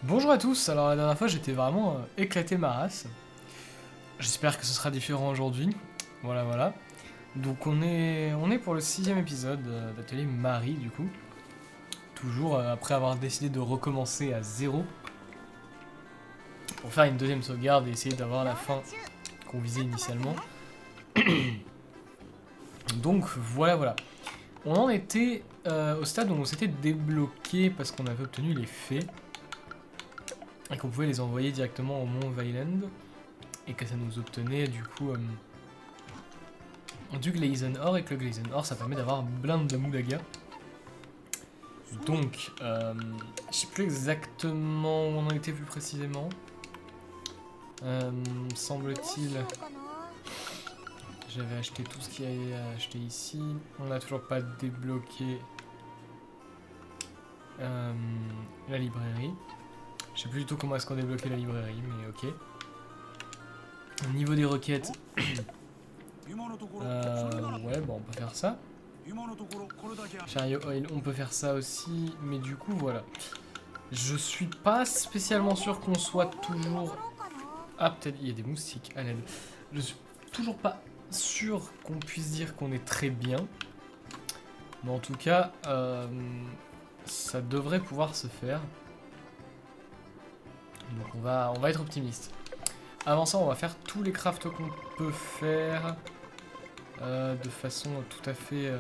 Bonjour à tous, alors la dernière fois j'étais vraiment éclaté ma race. J'espère que ce sera différent aujourd'hui. Voilà, voilà. Donc on est pour le 6ème épisode d'Atelier Marie du coup. Toujours après avoir décidé de recommencer à zéro. Pour faire une deuxième sauvegarde et essayer d'avoir la fin qu'on visait initialement. Donc voilà, voilà. On en était au stade où on s'était débloqué parce qu'on avait obtenu les fées. Et qu'on pouvait les envoyer directement au mont Vailand. Et que ça nous obtenait du coup du Glazen Ore, et que le Glazen Ore ça permet d'avoir blinde de Moulaga. Donc, je sais plus exactement où on en était plus précisément. Semble-t-il, j'avais acheté tout ce qu'il y avait à acheter ici. On n'a toujours pas débloqué la librairie. Je sais plus du tout comment est-ce qu'on débloquait la librairie, mais ok. Au niveau des requêtes, ouais, bon, on peut faire ça. Chariot Oil, on peut faire ça aussi, mais du coup, voilà. Je suis pas spécialement sûr qu'on soit toujours... Ah, peut-être il y a des moustiques à l'aide. Je suis toujours pas sûr qu'on puisse dire qu'on est très bien. Mais en tout cas, ça devrait pouvoir se faire. Donc on va être optimiste. Avant ça, on va faire tous les crafts qu'on peut faire de façon tout à fait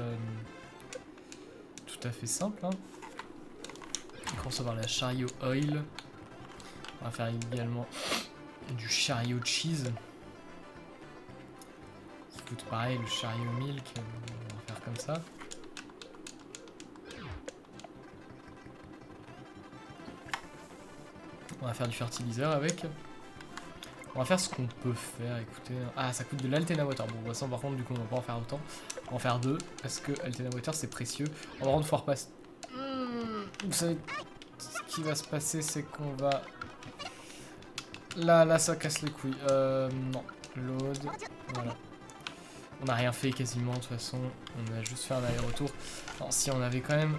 simple. Hein. On commence par la chariot oil. On va faire également du chariot cheese. Qui coûte pareil, le chariot milk. On va faire comme ça. On va faire du fertiliseur avec. On va faire ce qu'on peut faire, écoutez. Ah, ça coûte de l'Altena Water. Bon, ça par contre, du coup, on va pas en faire autant. On va en faire deux, parce que Altena Water, c'est précieux. On va rendre fort passe. Vous savez, ce qui va se passer, c'est qu'on va... Là, ça casse les couilles. Non. Load. Voilà. On n'a rien fait quasiment, de toute façon. On a juste fait un aller-retour. Non, si on avait quand même...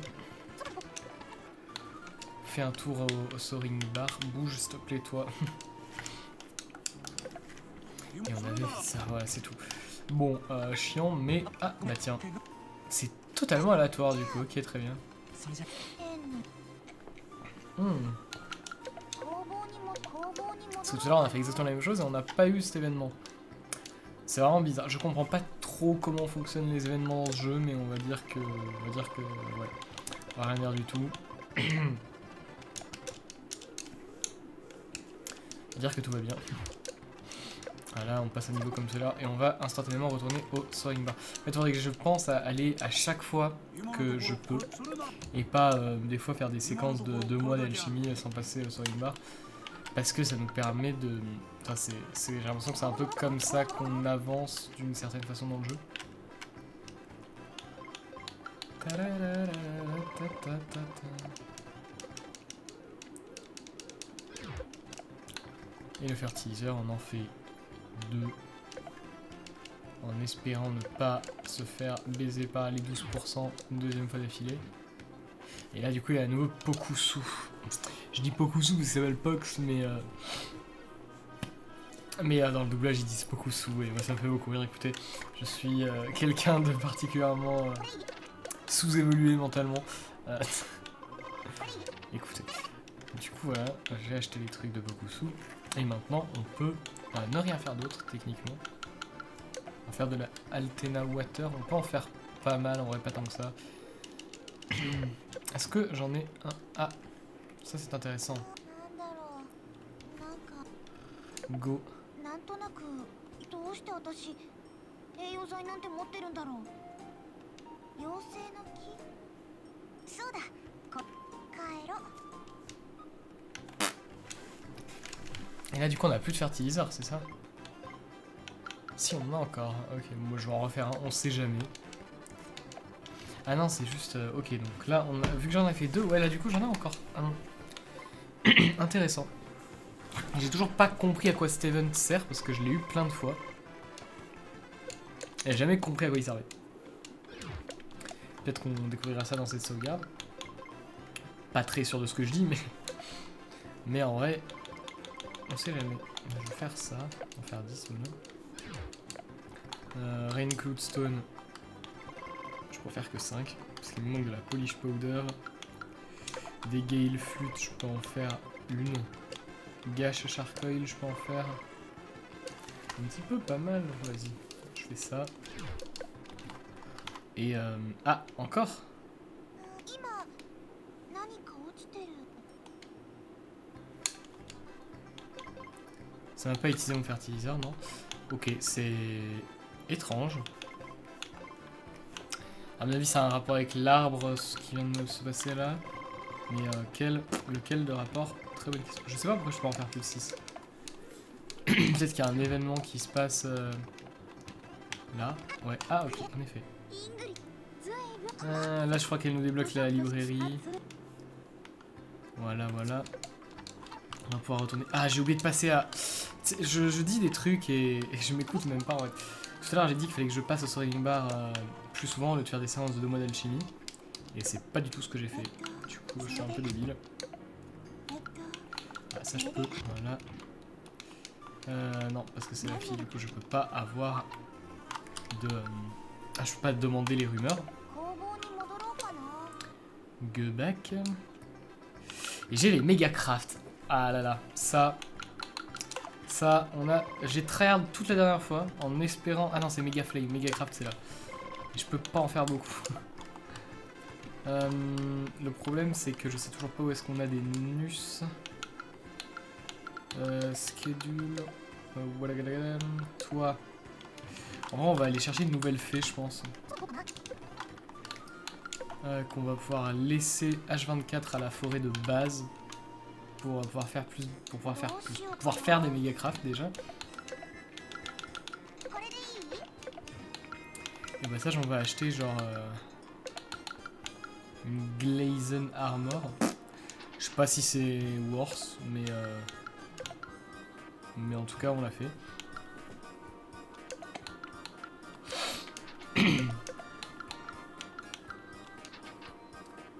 fait un tour au Soaring Bar. Bouge, s'il te plaît, toi. Et on avait fait ça, voilà, c'est tout. Bon, chiant, mais... Ah, bah tiens. C'est totalement aléatoire, du coup. Ok, très bien. Parce que tout à l'heure, on a fait exactement la même chose et on n'a pas eu cet événement. C'est vraiment bizarre. Je comprends pas trop comment fonctionnent les événements dans ce jeu, mais on va dire que... ouais. On va rien dire du tout. On va dire que tout va bien. Voilà, on passe à niveau comme cela et on va instantanément retourner au Soaring Bar. En fait, il faudrait que je pense à aller à chaque fois que je peux et pas des fois faire des séquences de 2 mois d'alchimie sans passer au Soaring Bar parce que ça nous permet de... Enfin, j'ai l'impression que c'est un peu comme ça qu'on avance d'une certaine façon dans le jeu. Et le fertiliseur, on en fait 2. En espérant ne pas se faire baiser par les 12% une deuxième fois d'affilée. Et là, du coup, il y a à nouveau Pokusu. Je dis Pokusu parce que ça s'appelle Pox, mais dans le doublage, ils disent Pokusu. Et moi, ça me fait beaucoup rire. Écoutez, je suis quelqu'un de particulièrement sous-évolué mentalement. Écoutez. Du coup, voilà, j'ai acheté les trucs de Pokusu. Et maintenant, on peut ne rien faire d'autre, techniquement. On va faire de la Altena Water. On peut en faire pas mal, en vrai, pas tant que ça. Est-ce que j'en ai un? Ah, ça c'est intéressant. Go. Et là, du coup, on a plus de fertiliseur, c'est ça? Si, on en a encore. Ok, moi je vais en refaire un, on sait jamais. Ah non, c'est juste... ok, donc là, vu que j'en ai fait 2, ouais, là, du coup, j'en ai encore un. Intéressant. J'ai toujours pas compris à quoi Steven sert, parce que je l'ai eu plein de fois. Et j'ai jamais compris à quoi il servait. Peut-être qu'on découvrira ça dans cette sauvegarde. Pas très sûr de ce que je dis, mais... Mais en vrai, on sait jamais. Je vais faire ça. On va faire 10 maintenant. Rain Cloudstone. Je peux faire que 5. Parce qu'il me manque de la Polish Powder. Des Gale Flute, je peux en faire une. Gash Charcoil, je peux en faire un petit peu pas mal. Vas-y, je fais ça. Et ah, encore. Ça n'a pas utilisé mon fertiliseur, non? Ok, c'est étrange. À mon avis, ça a un rapport avec l'arbre, ce qui vient de se passer là. Mais lequel de rapport? Très bonne question. Je sais pas pourquoi je peux en faire plus de 6. Peut-être qu'il y a un événement qui se passe là. Ouais, ah ok, en effet. Là, je crois qu'elle nous débloque la librairie. Voilà, voilà. On va pouvoir retourner. Ah, j'ai oublié de passer à... Je dis des trucs et je m'écoute même pas, ouais. Tout à l'heure, j'ai dit qu'il fallait que je passe au Soaring Bar plus souvent au lieu de faire des séances de 2 mois d'alchimie. Et c'est pas du tout ce que j'ai fait. Du coup, je suis un peu débile. Ah, ça, je peux. Voilà. Non, parce que c'est la fille, du coup, je peux pas avoir de... Ah, je peux pas demander les rumeurs. Go back. Et j'ai les méga craft. Ah là là, ça, on a... J'ai tryhard toute la dernière fois en espérant... Ah non, c'est méga flame, méga craft, c'est là. Et je peux pas en faire beaucoup. Le problème, c'est que je sais toujours pas où est-ce qu'on a des nus. Schedule. Voilà, toi. En vrai, on va aller chercher une nouvelle fée, je pense. Qu'on va pouvoir laisser H24 à la forêt de base. Pour pouvoir faire plus. Pour pouvoir faire des méga crafts déjà. Et bah ça, j'en vais acheter genre. Une Glazen Armor. Je sais pas si c'est worth, mais en tout cas, on l'a fait.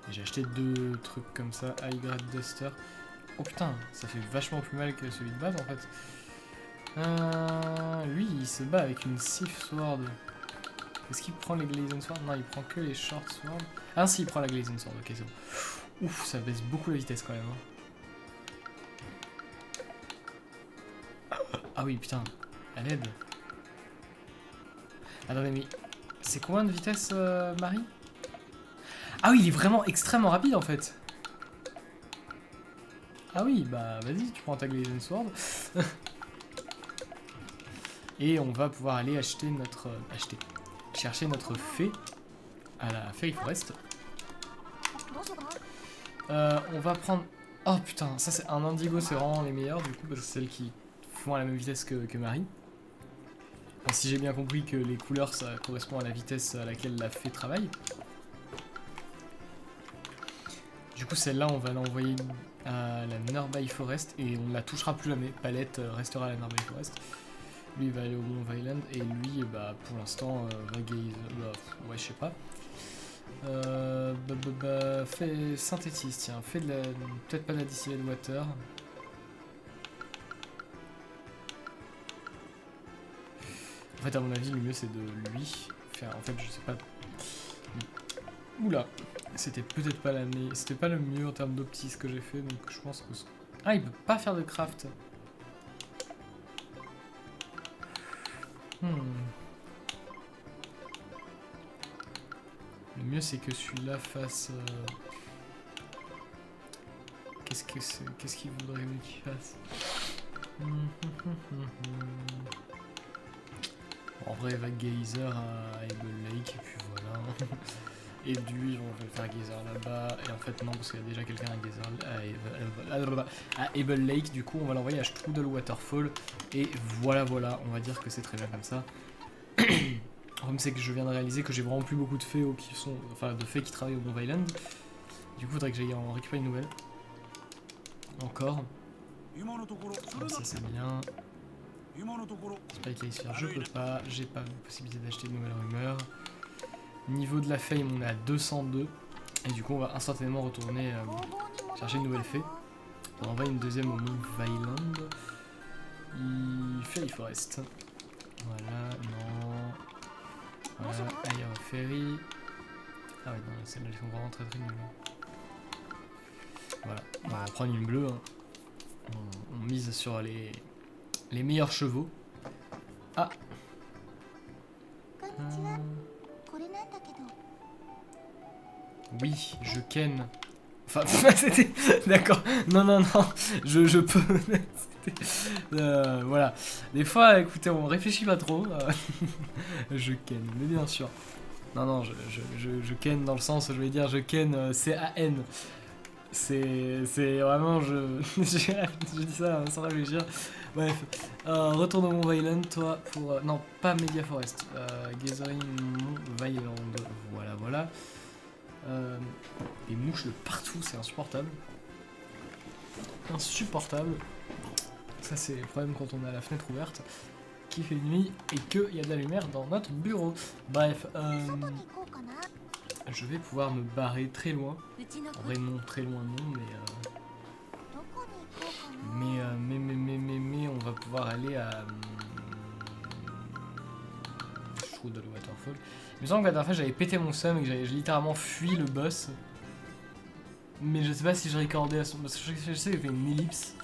J'ai acheté 2 trucs comme ça, High Grade Duster. Oh putain, ça fait vachement plus mal que celui de base en fait. Lui, il se bat avec une Sith Sword. Est-ce qu'il prend les Glazen Sword? Non, il prend que les Short Sword. Ah si, il prend la Glazen Sword, ok c'est bon. Ouf, ça baisse beaucoup la vitesse quand même. Hein. Ah oui, putain, à l'aide. Attendez, mais c'est combien de vitesse, Marie? Ah oui, il est vraiment extrêmement rapide en fait. Ah oui, bah vas-y, tu prends ta Glazen Sword. Et on va pouvoir aller acheter notre... chercher notre fée à la Fairy Forest. On va prendre... Oh putain, ça c'est un Indigo, c'est vraiment les meilleurs du coup, parce que c'est celles qui font à la même vitesse que Marie. Enfin, si j'ai bien compris que les couleurs, ça correspond à la vitesse à laquelle la fée travaille. Du coup, celle-là, on va l'envoyer à la Nearby Forest et on ne la touchera plus jamais. Palette restera à la Nearby Forest. Lui, il va aller au Mont Violent et lui, bah, pour l'instant, va gaze. Ouais, je sais pas. Fait synthétise, tiens. Fait de la. Peut-être pas de la distilled water. En fait, à mon avis, le mieux c'est de lui faire. En fait, je sais pas. Oula! C'était peut-être pas c'était pas le mieux en termes d'opti ce que j'ai fait, donc je pense que... Ah, il peut pas faire de craft. Le mieux c'est que celui-là fasse... Qu'est-ce qu'il voudrait mieux qu'il fasse? En vrai, va Geyser à Able Lake, et puis voilà. Et lui, on va faire Geyser là-bas. Et en fait, non, parce qu'il y a déjà quelqu'un à Able Lake. Du coup, on va l'envoyer à Strudel Waterfall. Et voilà, on va dire que c'est très bien comme ça. Le problème, c'est que je viens de réaliser que j'ai vraiment plus beaucoup de fées qui sont. Enfin, de fées qui travaillent au Mont Island. Du coup, il faudrait que j'aille en récupérer une nouvelle. Encore. Comme ça, c'est bien. Spike Ice Sphere, je peux pas. J'ai pas la possibilité d'acheter de nouvelles rumeurs. Niveau de la fame, on est à 202. Et du coup, on va instantanément retourner chercher une nouvelle fée. On envoie une deuxième au Mont Vailand. Fairy Forest. Voilà, non. Voilà, Air Ferry. Ah ouais, non, celles-là, elles sont vraiment très très nulles. Voilà, on va prendre une bleue. Hein. On mise sur les meilleurs chevaux. Ah. Oui, je ken. Enfin, c'était... D'accord. Non, non, non. Je peux... voilà. Des fois, écoutez, on réfléchit pas trop. Je ken, mais bien sûr. Non, non, je ken dans le sens, je vais dire, je ken, C-A-N. C'est vraiment, je dis ça sans réfléchir. Bref, retourne au Mont Vailand, toi, pour... non, pas Media Forest. Gathering Mont Vailand. Voilà, voilà. Les mouches de partout, c'est insupportable. Insupportable. Ça, c'est le problème quand on a la fenêtre ouverte, qu'il fait nuit et qu'il y a de la lumière dans notre bureau. Bref, je vais pouvoir me barrer très loin. En vrai, non, très loin, non, mais on va pouvoir aller à Strudel Waterfall. Il me semble que la dernière fois j'avais pété mon seum et que j'ai littéralement fui le boss. Mais je sais pas si je recordais à son... Parce que je sais qu'il y avait une ellipse.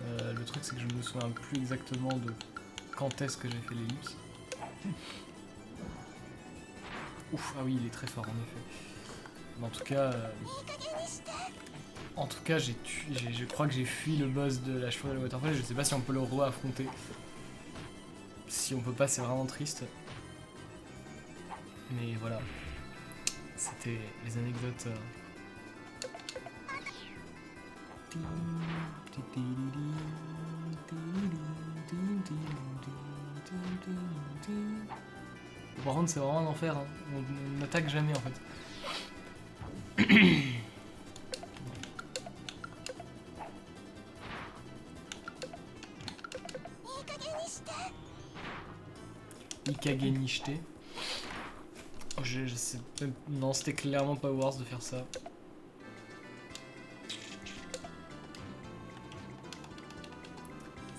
Le truc c'est que je me souviens plus exactement de quand est-ce que j'ai fait l'ellipse. Ouf, ah oui, il est très fort en effet. Mais en tout cas, je crois que j'ai fui le boss de la Strudel Waterfall. Je sais pas si on peut le re-affronter. Si on peut pas, c'est vraiment triste. Mais voilà. C'était les anecdotes. Par contre, c'est vraiment un enfer. Hein. On n'attaque jamais en fait. Ikage Nishite. Oh, je sais pas. Non, c'était clairement pas worth de faire ça.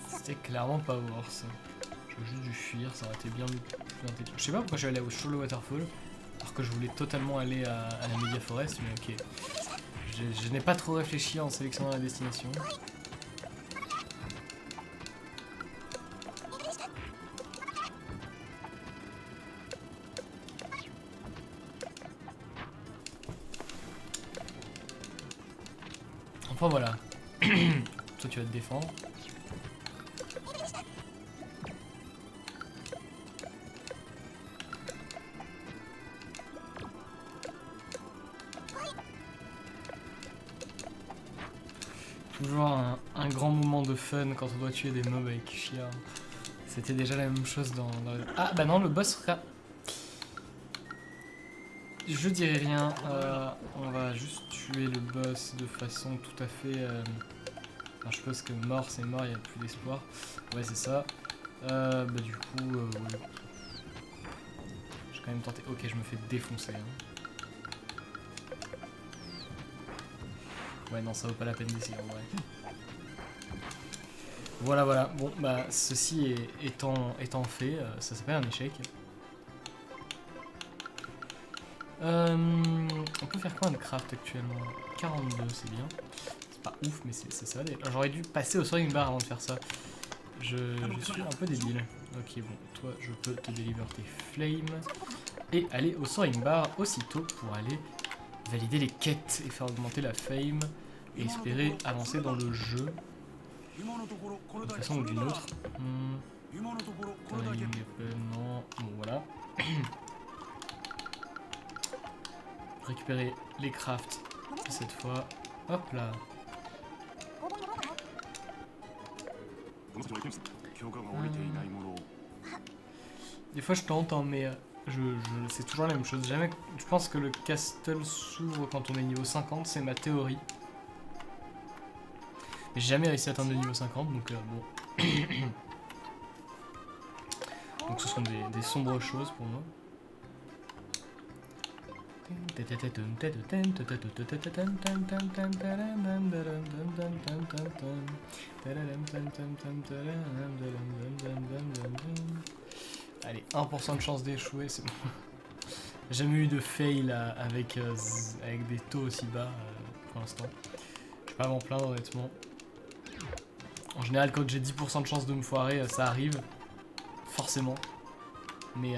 C'était clairement pas worth. J'aurais juste dû fuir, ça aurait été bien. Je sais pas pourquoi je suis allé au Strudel Waterfall, alors que je voulais totalement aller à la Media Forest, mais ok. Je n'ai pas trop réfléchi en sélectionnant la destination. Enfin voilà. Toi tu vas te défendre. Toujours un grand moment de fun quand on doit tuer des mobs avec Shia. C'était déjà la même chose dans... Ah bah non, le boss sera... Je dirais rien, on va juste tuer le boss de façon tout à fait... Enfin, je suppose que mort c'est mort, il n'y a plus d'espoir. Ouais c'est ça. Bah du coup... ouais. J'ai quand même tenté... Ok, je me fais défoncer. Hein. Ouais non, ça vaut pas la peine d'essayer en vrai. Voilà, voilà. Bon, bah, ceci étant fait, ça s'appelle un échec. On peut faire quoi de craft actuellement? 42, c'est bien. C'est pas ouf, mais ça va. J'aurais dû passer au soaring bar avant de faire ça. Je suis un peu débile. Ok, bon, toi, je peux te délivrer tes flames. Et aller au soaring bar aussitôt pour aller valider les quêtes et faire augmenter la fame. Et espérer avancer dans le jeu. D'une façon ou d'une autre. Non, bon voilà. Récupérer les crafts cette fois. Hop là. Des fois je tente, hein, mais c'est toujours la même chose. Jamais, je pense que le castle s'ouvre quand on est niveau 50, c'est ma théorie. J'ai jamais réussi à atteindre le niveau 50, donc bon. Donc ce sont des sombres choses pour moi. Allez, 1% de chance d'échouer, c'est bon. J'ai jamais eu de fail avec des taux aussi bas pour l'instant. Je vais pas m'en plaindre honnêtement. En général, quand j'ai 10% de chance de me foirer, ça arrive. Forcément. Mais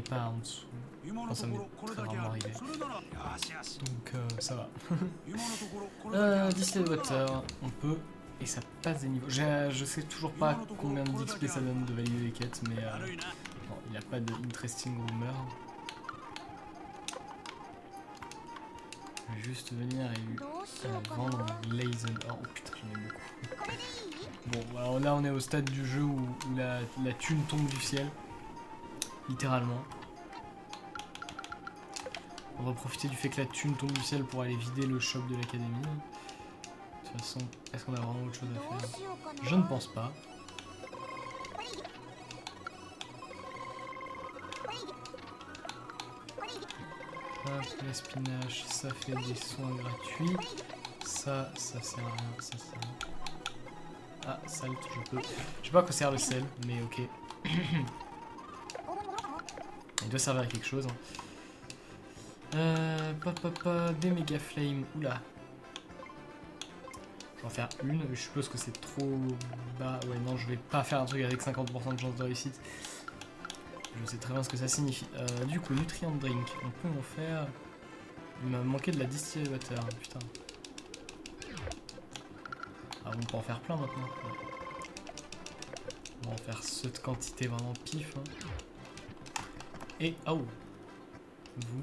pas en dessous. Enfin, ça m'est très rarement arrivé. Donc ça va. Distilled Water, on peut. Et ça passe des niveaux. Je sais toujours pas combien d'XP ça donne de valider les quêtes, mais non, il n'y a pas de interesting rumor. Je vais juste venir et lui vendre Lazen. Oh putain, j'en ai beaucoup. Bon, alors là on est au stade du jeu où la thune tombe du ciel. Littéralement. On va profiter du fait que la thune tombe du ciel pour aller vider le shop de l'académie. De toute façon, est-ce qu'on a vraiment autre chose à faire? Je ne pense pas. Hop, l'espinache, ça fait des soins gratuits. Ça sert à rien, ça sert à rien. Ah, salt, je peux. Je sais pas à quoi sert le sel, mais ok. Il doit servir à quelque chose. Des méga flames. Oula. Je vais en faire une. Je suppose que c'est trop bas. Ouais, non, je vais pas faire un truc avec 50% de chance de réussite. Je sais très bien ce que ça signifie. Du coup, nutrient drink. On peut en faire. Il m'a manqué de la distilled water. Putain. Ah, on peut en faire plein maintenant. On va en faire cette quantité vraiment pif. Hein. Et oh, vous.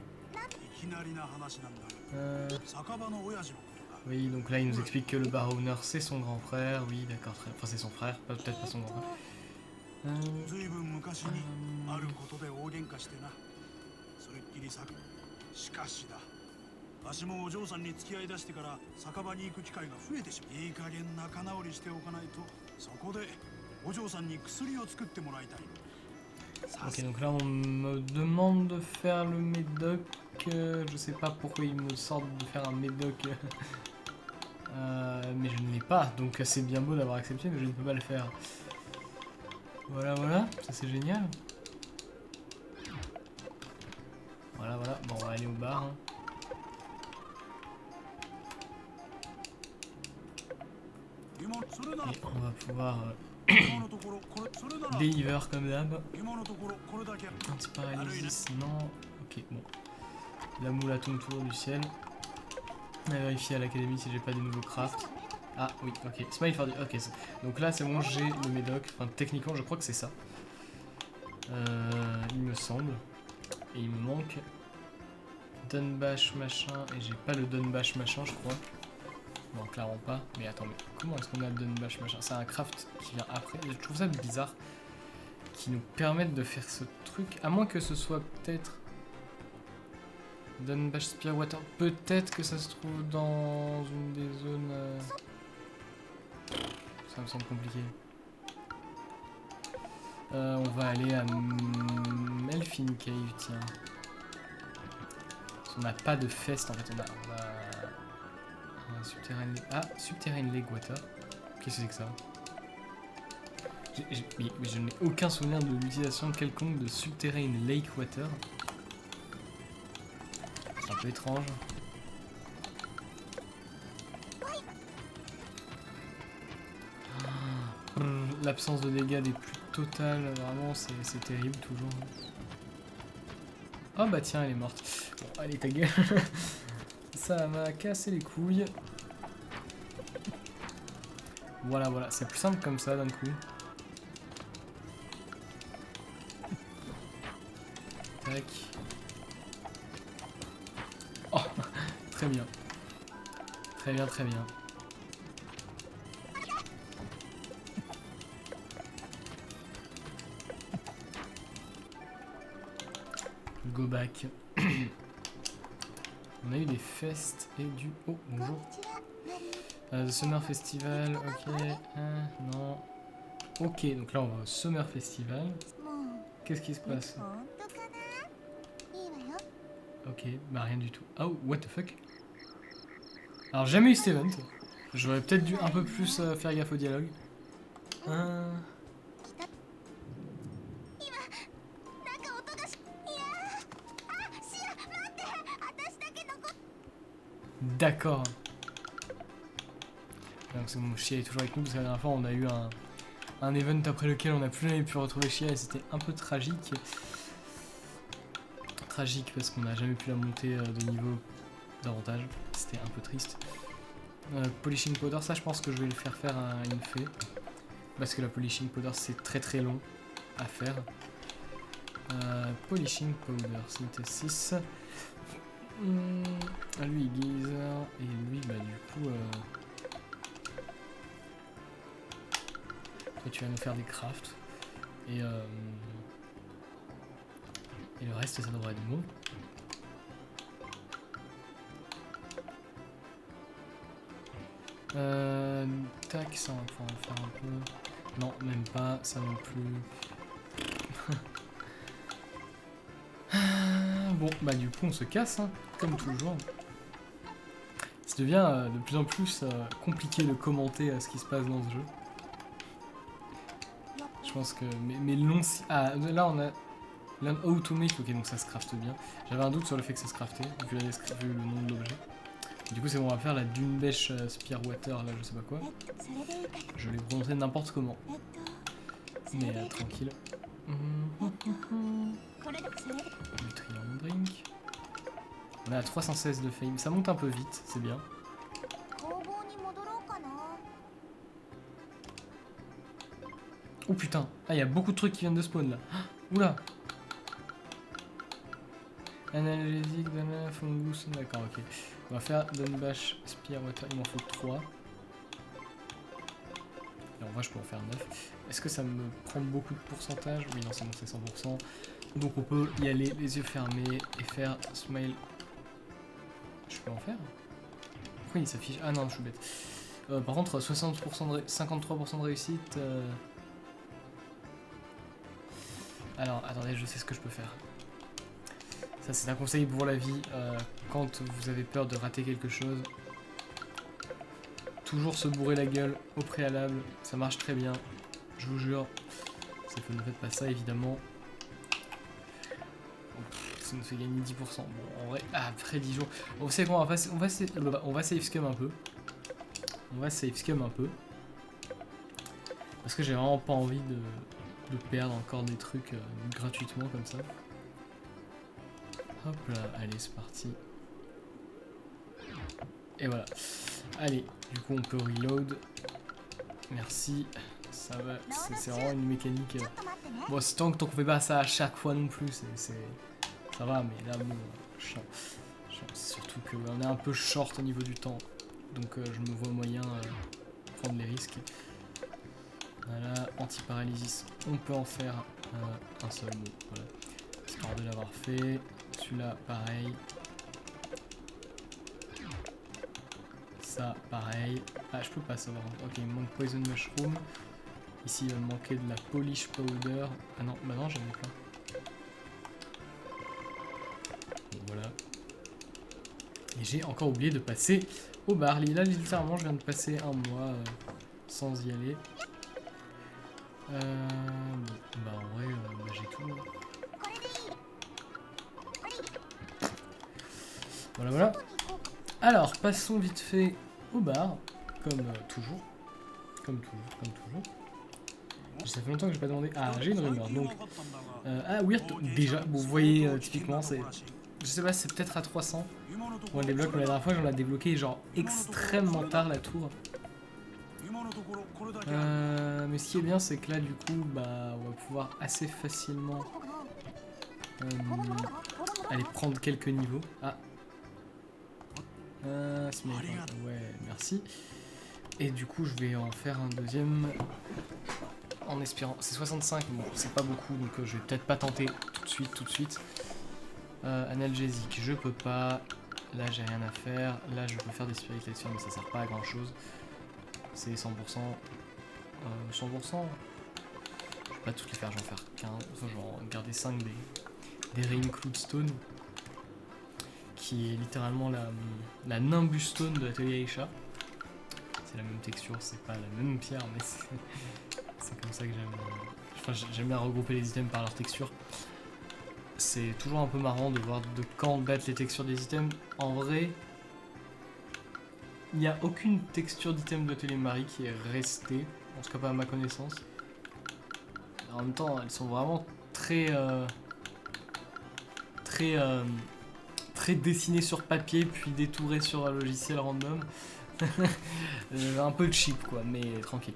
Oui, donc là il nous explique que le bar owner c'est son grand frère. Oui, d'accord. Enfin, c'est son frère, peut-être pas son grand frère. Ok, donc là on me demande de faire le médoc. Je sais pas pourquoi ils me sortent de faire un médoc. Mais je ne l'ai pas, donc c'est bien beau d'avoir accepté, mais je ne peux pas le faire. Voilà, voilà, ça c'est génial. Voilà, voilà, bon on va aller au bar. Hein. Et on va pouvoir deliver comme d'hab. Anti-paralysis, non. Ok, bon. La moule tombe toujours du ciel. On va vérifier à l'académie si j'ai pas des nouveaux crafts. Ah oui, ok. Smile for the... Ok, donc là c'est bon, j'ai le médoc. Enfin, techniquement, je crois que c'est ça. Il me semble. Et il me manque Dunbash machin. Et j'ai pas le Dunbash machin, je crois. Non, clairement pas. Mais attends, mais comment est-ce qu'on a le Dunbash machin? C'est un craft qui vient après. Je trouve ça bizarre. Qui nous permettent de faire ce truc. À moins que ce soit peut-être... Dunbash Spearwater. Peut-être que ça se trouve dans une des zones... Ça me semble compliqué. On va aller à Melfin Cave, tiens. Parce qu'on n'a pas de fest en fait. On a Subterranean... Ah, Subterranean Lake Water. Qu'est-ce que c'est que ça? Mais je n'ai aucun souvenir de l'utilisation quelconque de Subterranean Lake Water. C'est un peu étrange. L'absence de dégâts des plus totales, vraiment c'est terrible toujours. Oh bah tiens, elle est morte. Bon, allez ta gueule. Ça m'a cassé les couilles. Voilà, voilà, c'est plus simple comme ça d'un coup. Tac. Oh, très bien. Très bien, très bien. Go back. On a eu des fests et du... Oh, bonjour. The Summer Festival, ok. Non. Ok, donc là on va au Summer Festival. Qu'est-ce qui se passe? Ok, bah rien du tout. Oh, what the fuck? Alors jamais eu cet event. J'aurais peut-être dû un peu plus faire gaffe au dialogue. D'accord. Donc c'est bon, Shia est toujours avec nous parce que la dernière fois on a eu un event après lequel on n'a plus jamais pu retrouver Shia et c'était un peu tragique. Tragique parce qu'on n'a jamais pu la monter de niveau davantage. C'était un peu triste. Polishing powder, ça je pense que je vais le faire à une fée. Parce que la polishing powder c'est très très long à faire. Polishing powder, synthèse 6. Lui il guise. Et lui bah du coup... Toi tu vas nous faire des crafts. Et le reste ça devrait être bon. Tac, ça on va pouvoir en faire un peu. Non, même pas, ça non plus. Bon, bah du coup on se casse, hein, comme toujours. Ça devient de plus en plus compliqué de commenter ce qui se passe dans ce jeu. Je pense que... Mais long... Ah, là on a... Learn how to make, ok donc ça se crafte bien. J'avais un doute sur le fait que ça se craftait, vu le nom de l'objet. Du coup c'est bon, on va faire la dune bêche Spearwater, là je sais pas quoi. Je l'ai prononcé n'importe comment. Mais tranquille. Du triangle drink. On est à 316 de fame, ça monte un peu vite, c'est bien. Oh putain, ah il y a beaucoup de trucs qui viennent de spawn là. Oula. Analgésique, Dana, Fungus, d'accord, ok. On va faire Dunbash, Spearwater, il m'en faut 3. Et en vrai, je peux en faire 9. Est-ce que ça me prend beaucoup de pourcentage? Oui, non, c'est bon, c'est 100%. Donc on peut y aller les yeux fermés et faire Smile. Je peux en faire? Pourquoi il s'affiche? Ah non, je suis bête. Par contre, 60% de 53% de réussite. Alors, attendez, je sais ce que je peux faire. Ça, c'est un conseil pour la vie. Quand vous avez peur de rater quelque chose, toujours se bourrer la gueule au préalable. Ça marche très bien. Je vous jure. Sauf que ne faites pas ça, évidemment. Ça nous fait gagner 10%. Bon, en vrai, après 10 jours. Bon, vous savez quoi, on va save scum un peu. On va save scum un peu. Parce que j'ai vraiment pas envie de perdre encore des trucs gratuitement comme ça. Hop là, allez, c'est parti. Et voilà. Allez, du coup on peut reload. Merci. Ça va, c'est vraiment une mécanique. Bon, c'est tant qu'on fait pas ça à chaque fois non plus, ça va, mais là, bon, chiant. Surtout qu'on est un peu short au niveau du temps. Donc je me vois moyen prendre les risques. Voilà, anti-paralysis, on peut en faire un seul mot. Voilà. Histoire de l'avoir fait. Celui-là, pareil. Ça, pareil. Ah, je peux pas savoir. Ok, il me manque Poison Mushroom. Ici, il va me manquer de la Polish Powder. Ah non, bah non, j'en ai plein. Bon, voilà. Et j'ai encore oublié de passer au bar. Là, littéralement, je viens de passer un mois sans y aller. Bon, bah en vrai, bah, j'ai tout. Voilà, voilà. Alors, passons vite fait au bar, comme toujours. Comme toujours. Ça fait longtemps que j'ai pas demandé. Ah, j'ai une rumeur, donc... Weird, déjà, bon, vous voyez, typiquement, c'est... Je sais pas, c'est peut-être à 300. On le débloque, mais la dernière fois, j'en ai débloqué, genre, extrêmement tard, la tour. Mais ce qui est bien, c'est que là, du coup, bah, on va pouvoir assez facilement... aller prendre quelques niveaux. Ah. Ouais, merci. Et du coup, je vais en faire un deuxième en espérant. C'est 65, bon, c'est pas beaucoup, donc je vais peut-être pas tenter tout de suite. Analgésique, je peux pas. Là, j'ai rien à faire. Là, je peux faire des spirit lectures, mais ça sert pas à grand chose. C'est 100%. 100%. Je vais pas toutes les faire, j'en faire 15. Enfin, je vais en garder 5 des Reinclude Stone. qui est littéralement la Nimbus Stone de l'atelier Aisha. C'est la même texture, c'est pas la même pierre, mais c'est comme ça que j'aime. Enfin, j'aime bien regrouper les items par leur texture. C'est toujours un peu marrant de voir de quand datent les textures des items. En vrai, il n'y a aucune texture d'item de l'atelier Marie qui est restée, en tout cas pas à ma connaissance. En même temps, elles sont vraiment très dessinées sur papier puis détourées sur un logiciel random. Un peu cheap quoi, mais tranquille.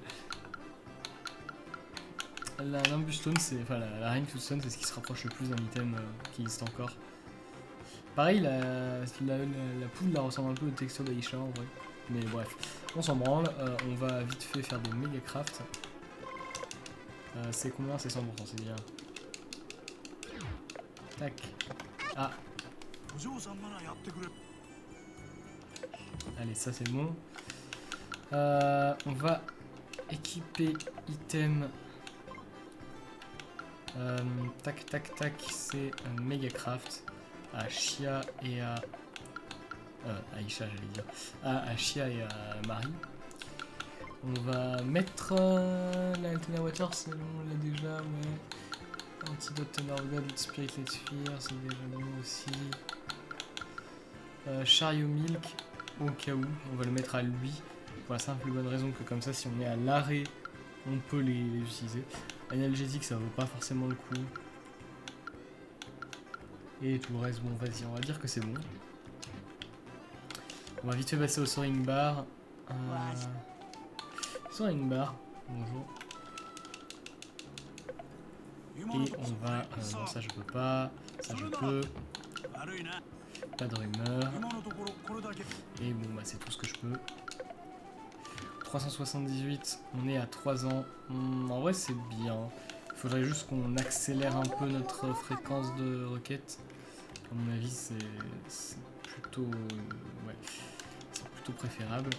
La Nimbus Stone, enfin la Ring to Stone, c'est ce qui se rapproche le plus d'un item qui existe encore. Pareil, la poudre ressemble un peu aux textures d'Aisha en vrai. Mais bref, on s'en branle, on va vite fait faire des méga crafts. C'est combien? C'est 100%, c'est bien. Tac. Ah. Allez, ça c'est bon. On va équiper item. Tac tac tac, c'est un méga craft à Chia et à Aisha, j'allais dire. À Chia et à Marie. On va mettre la Altena Water, c'est bon, on l'a déjà, ouais. Antidote Tenor God, Spirit Light Sphere, c'est déjà bon aussi. Chariot Milk, au cas où, on va le mettre à lui. Pour la simple bonne raison que comme ça, si on est à l'arrêt, on peut les utiliser. Analgésique, ça vaut pas forcément le coup. Et tout le reste, bon, vas-y, on va dire que c'est bon. On va vite fait passer au Soaring Bar. Soaring Bar, bonjour. Et on va... non, ça je peux pas. Ça je peux. Pas de rumeur. Et bon, bah c'est tout ce que je peux. 378, on est à 3 ans. En vrai, c'est bien. Il faudrait juste qu'on accélère un peu notre fréquence de requête. À mon avis, c'est plutôt... ouais, c'est plutôt préférable.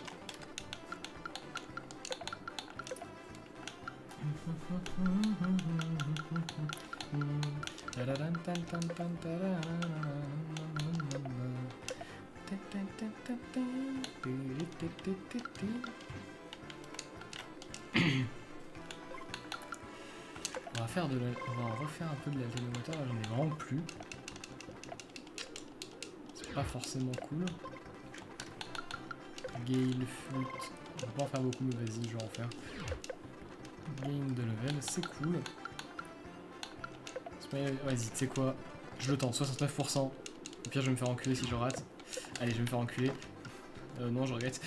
On va refaire un peu de la télémoteur, j'en ai vraiment plus. C'est pas forcément cool. Gale, flûte. On va pas en faire beaucoup, mais vas-y, je vais en faire. Gain de level, c'est cool. Vas-y, tu sais quoi? Je le tente, 69%. Au pire, je vais me faire enculer si je rate. Allez, je vais me faire enculer. Non, je regrette.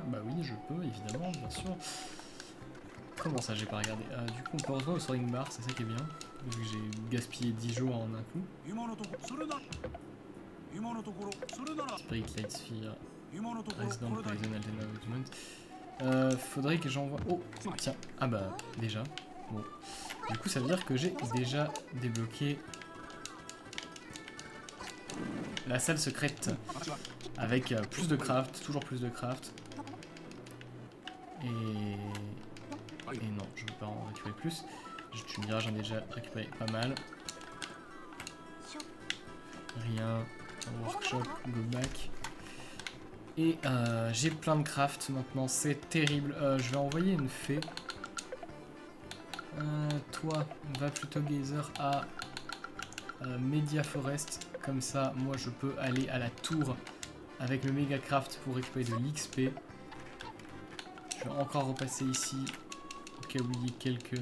Bah oui, je peux, évidemment, bien sûr. Comment ça, j'ai pas regardé? Du coup, on peut rejoindre au Soaring Bar, c'est ça qui est bien. Vu que j'ai gaspillé 10 jours en un coup. Spirit Light Sphere. Resident Poison Altena. Faudrait que j'envoie... Oh, tiens. Ah bah, déjà. Bon. Du coup, ça veut dire que j'ai déjà débloqué la salle secrète. Avec plus de craft, toujours plus de craft. Et non, je ne veux pas en récupérer plus. Tu me diras, j'en ai déjà récupéré pas mal. Rien. Workshop, go back. Et j'ai plein de craft maintenant, c'est terrible. Je vais envoyer une fée. Toi, va plutôt Gazer à Media Forest. Comme ça, moi je peux aller à la tour avec le Mega Craft pour récupérer de l'XP. Je vais encore repasser ici. Au cas où il y ait quelques...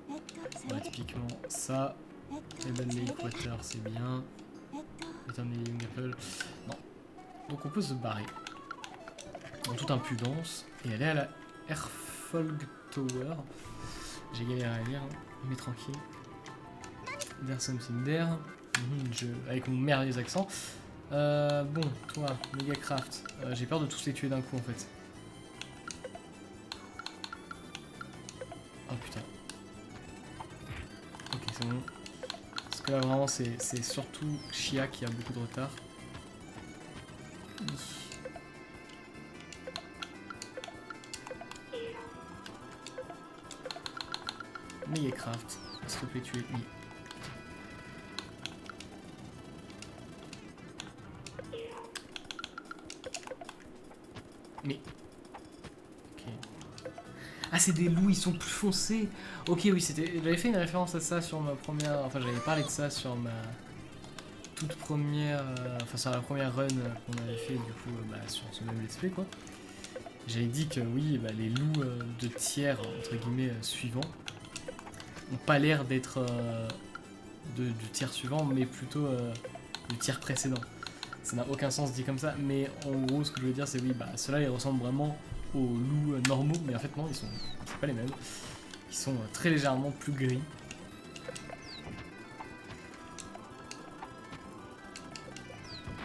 Ouais, typiquement ça. Ebony Water, c'est bien. Eternity Apple. Non. Donc on peut se barrer. En toute impudence. Et aller à la Airfolg Tower. J'ai galéré à lire, mais tranquille. There's something there. Avec mon merveilleux accent. Bon, toi, Megacraft. J'ai peur de tous les tuer d'un coup en fait. Oh putain. Ok, c'est bon. Parce que là vraiment c'est surtout Chia qui a beaucoup de retard. Megacraft. S'il te plaît, tuer I. Mais... Ok. Ah, c'est des loups, ils sont plus foncés. Ok, oui, c'était... J'avais fait une référence à ça sur ma première... Enfin, j'avais parlé de ça sur ma toute première... Enfin, sur la première run qu'on avait fait, du coup, sur ce même let's play, quoi. J'avais dit que, oui, les loups de tiers, entre guillemets, suivants, ont pas l'air d'être du tiers suivant, mais plutôt du tiers précédent. Ça n'a aucun sens dit comme ça, mais en gros, ce que je veux dire, c'est oui, ceux-là, ils ressemblent vraiment aux loups normaux, mais en fait, non, c'est pas les mêmes. Ils sont très légèrement plus gris.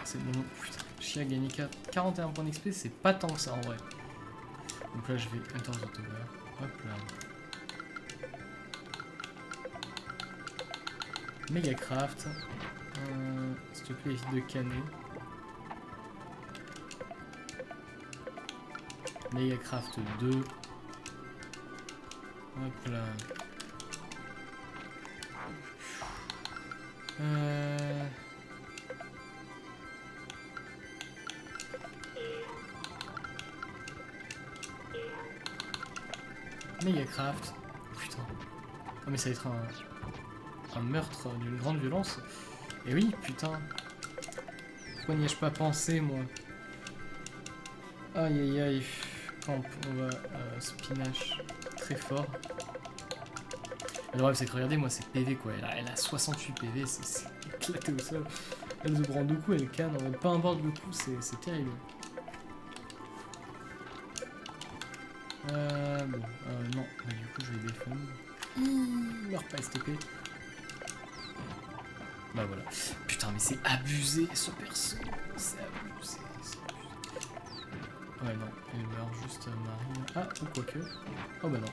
C'est bon, putain, Chia a gagné 41 points d'XP, c'est pas tant que ça en vrai. Donc là, je vais Enter the Tower. Hop là. Megacraft. S'il te plaît, évite de canner. Megacraft 2. Hop là. Megacraft. Putain. Oh mais ça va être un meurtre d'une grande violence. Et oui, putain. Pourquoi n'y ai-je pas pensé, moi? Aïe aïe aïe. On va spinache très fort. Le problème c'est que regardez moi c'est PV quoi, elle a 68 PV, c'est éclaté au sol. Elle se prend deux coups, elle canne, peu importe le coup, c'est terrible. Bon, non, du coup je vais défendre. Meurt pas STP. Bah voilà. Putain mais c'est abusé ce perso, c'est abusé. Ouais non, elle meurt juste Marie. Ah, ou quoique. Oh bah non.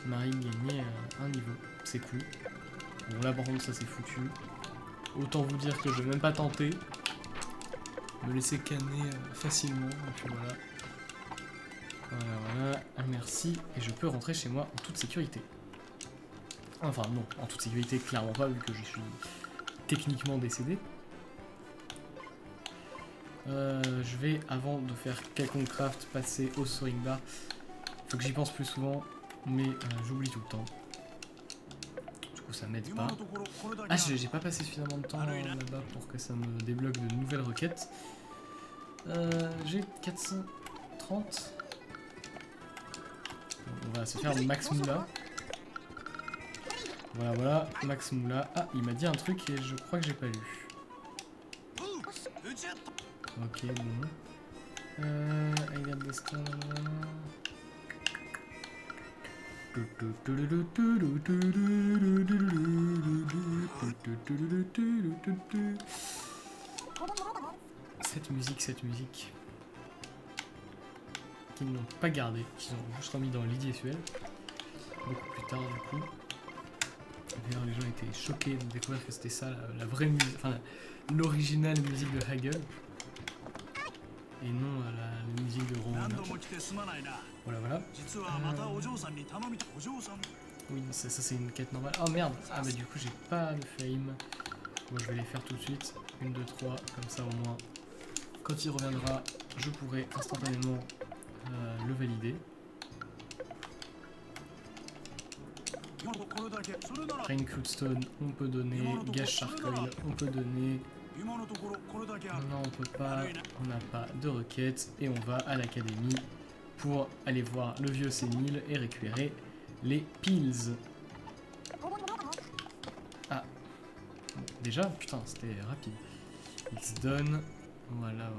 Marie gagnait un niveau, c'est cool. Bon là par contre ça c'est foutu. Autant vous dire que je vais même pas tenter. Me laisser canner facilement, et puis voilà. Voilà, merci. Et je peux rentrer chez moi en toute sécurité. Enfin non, en toute sécurité clairement pas vu que je suis techniquement décédé. Je vais, avant de faire quelconque craft, passer au soaring bar. Faut que j'y pense plus souvent, mais j'oublie tout le temps. Du coup ça m'aide pas. Ah, j'ai pas passé suffisamment de temps là-bas pour que ça me débloque de nouvelles requêtes. J'ai 430. On va se faire Max Moula. Voilà, Max Moula. Ah, il m'a dit un truc et je crois que j'ai pas lu. Ok, bon. I got the stone. Cette musique. Qu'ils n'ont pas gardé, qu'ils ont juste remis dans l'IDSUL. Beaucoup plus tard, du coup. D'ailleurs, les gens étaient choqués de découvrir que c'était ça, la vraie musique, enfin l'originale musique de Hagel. Et non la musique de Rowan. Voilà. Oui, ça c'est une quête normale. Oh merde! Ah bah du coup j'ai pas le fame. Bon, je vais les faire tout de suite. 1, 2, 3, comme ça au moins. Quand il reviendra, je pourrai instantanément le valider. Rain Cloudstone, on peut donner. Gas Shark Oil, on peut donner. Non, on peut pas. On n'a pas de requête. Et on va à l'académie pour aller voir le vieux sénile et récupérer les pills. Ah. Bon, déjà, putain, c'était rapide. It's done. Voilà.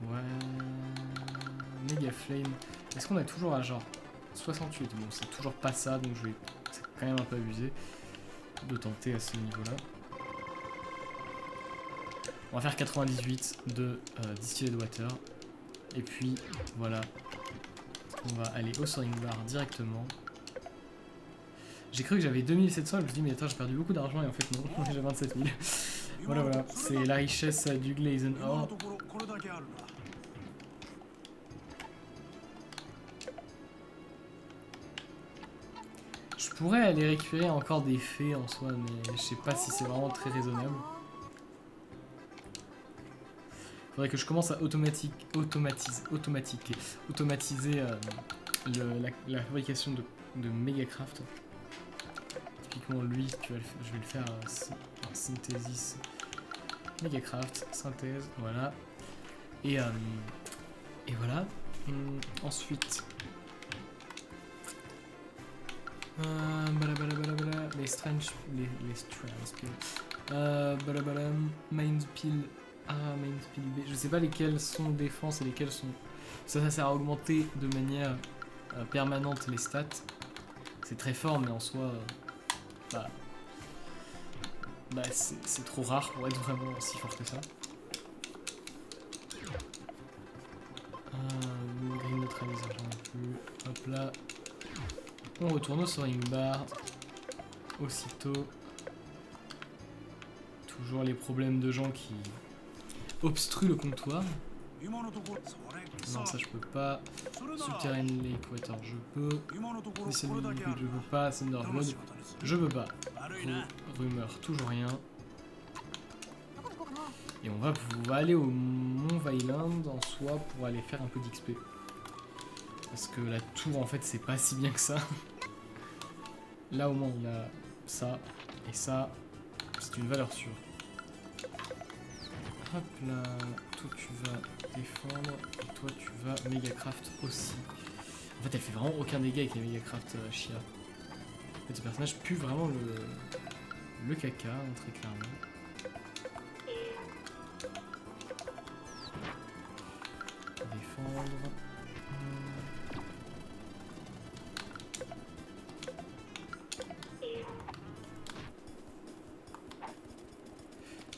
Ouais. Mega Flame. Est-ce qu'on a toujours à genre 68? Bon, c'est toujours pas ça, donc je vais. C'est quand même un peu abusé de tenter à ce niveau-là. On va faire 98 de Distilled Water. Et puis, voilà. On va aller au soaring bar directement. J'ai cru que j'avais 2700, je me suis dit mais attends j'ai perdu beaucoup d'argent et en fait non, j'ai 27 000. Voilà, c'est la richesse du Glazen Ore. Je pourrais aller récupérer encore des fées en soi, mais je sais pas si c'est vraiment très raisonnable. Faudrait que je commence à automatiser la fabrication de Megacraft. Typiquement lui, je vais le faire en synthesis. Megacraft, synthèse, voilà. Et voilà. Ensuite, les strange main peel A, main peel B. Je sais pas lesquels sont défense et lesquels sont. Ça sert à augmenter de manière permanente les stats. C'est très fort, mais en soi, c'est trop rare pour être vraiment si fort que ça. Green neutralizer, j'en ai plus. Hop là. On retourne au soaring bar. Aussitôt. Toujours les problèmes de gens qui obstruent le comptoir. Non, ça je peux pas. Subterranean l'équateur, je peux. Descending Liquid, je peux pas. Thunderblood, je peux pas. Rumeur, toujours rien. Et on va aller au Mont Vailand en soi pour aller faire un peu d'XP. Parce que la tour en fait c'est pas si bien que ça. Là au moins on a ça et ça. C'est une valeur sûre. Hop là, toi tu vas défendre et toi tu vas Megacraft aussi. En fait elle fait vraiment aucun dégât avec les Megacraft Chia. En fait ce personnage pue vraiment le caca, hein, très clairement. Défendre.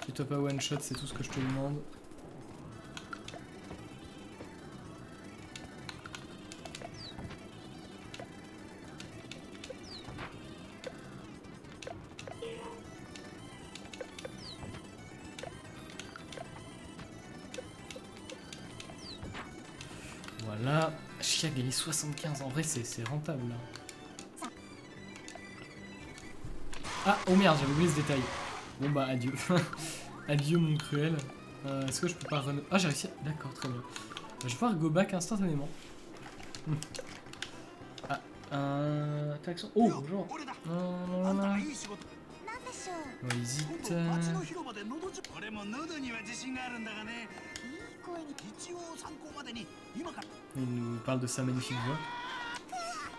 Tu t'as pas one shot, c'est tout ce que je te demande. Voilà. Chia a gagné 75. En vrai, c'est rentable là. Ah, oh merde, j'avais oublié ce détail. Bon bah, adieu. Adieu mon cruel. Est-ce que je peux pas Ah, j'ai réussi. D'accord, très bien. Je vais pouvoir go back instantanément. Ah, action. Oh, bonjour. Oh, hésite. Il nous parle de sa magnifique voix.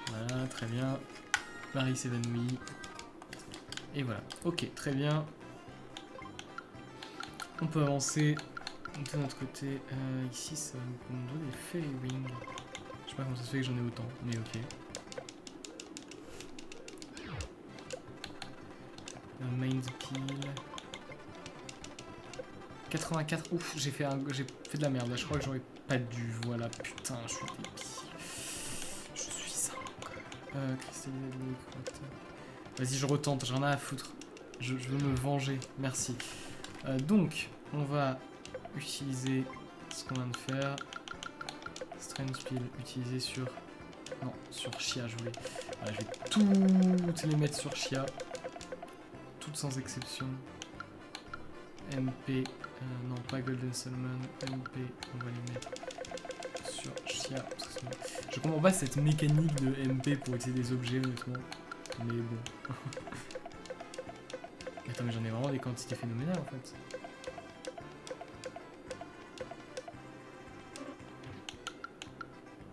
Voilà, très bien. Marie s'évanouit. Et voilà. Ok, très bien. On peut avancer de notre côté. Ici, ça me donne des Fairy Wings. Je sais pas comment ça se fait que j'en ai autant, mais ok. Main peel. 84. Ouf, j'ai fait de la merde là. Je crois que j'aurais pas dû. Voilà, putain, je suis débile. Je suis ça. Cristallisé de l'équateur. Vas-y, je retente, j'en ai à foutre. Je veux me venger, merci. Donc, on va utiliser ce qu'on vient de faire. Strange Peel, utiliser sur... Non, sur Chia, je voulais... Voilà, je vais toutes les mettre sur Chia. Toutes sans exception. MP, non pas Golden Salmon, MP, on va les mettre sur Chia. Je comprends pas cette mécanique de MP pour utiliser des objets, honnêtement. Mais bon. Attends, mais j'en ai vraiment des quantités phénoménales en fait.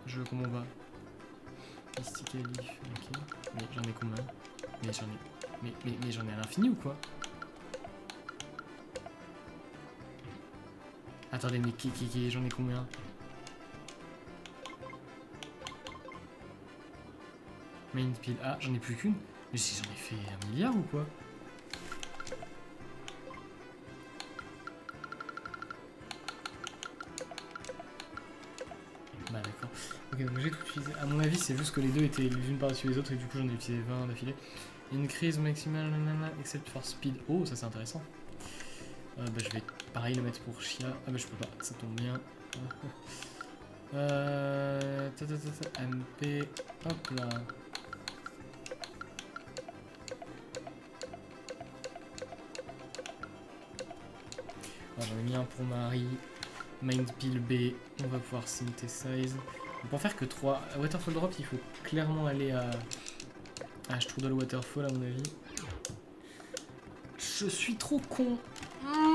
Je comment va. Mystic Leaf, ok. Mais j'en ai combien? Mais j'en ai. Mais j'en ai à l'infini ou quoi? Attendez, mais j'en ai combien? Main pile. Ah, j'en ai plus qu'une. Mais si j'en ai fait 1 milliard ou quoi? Bah d'accord. Ok, donc j'ai tout utilisé. À mon avis, c'est juste que les deux étaient les unes par-dessus les autres et du coup j'en ai utilisé 20 d'affilée. Increase maximale, except for speed. Oh, ça c'est intéressant. Bah je vais pareil le mettre pour Chia. Ah bah je peux pas, ça tombe bien. MP, hop là. Enfin, j'en ai mis un pour Marie. Mind Pill B, on va pouvoir synthesize. On peut en faire que 3. À Waterfall Drop, il faut clairement aller à Strudel Waterfall, à mon avis. Je suis trop con.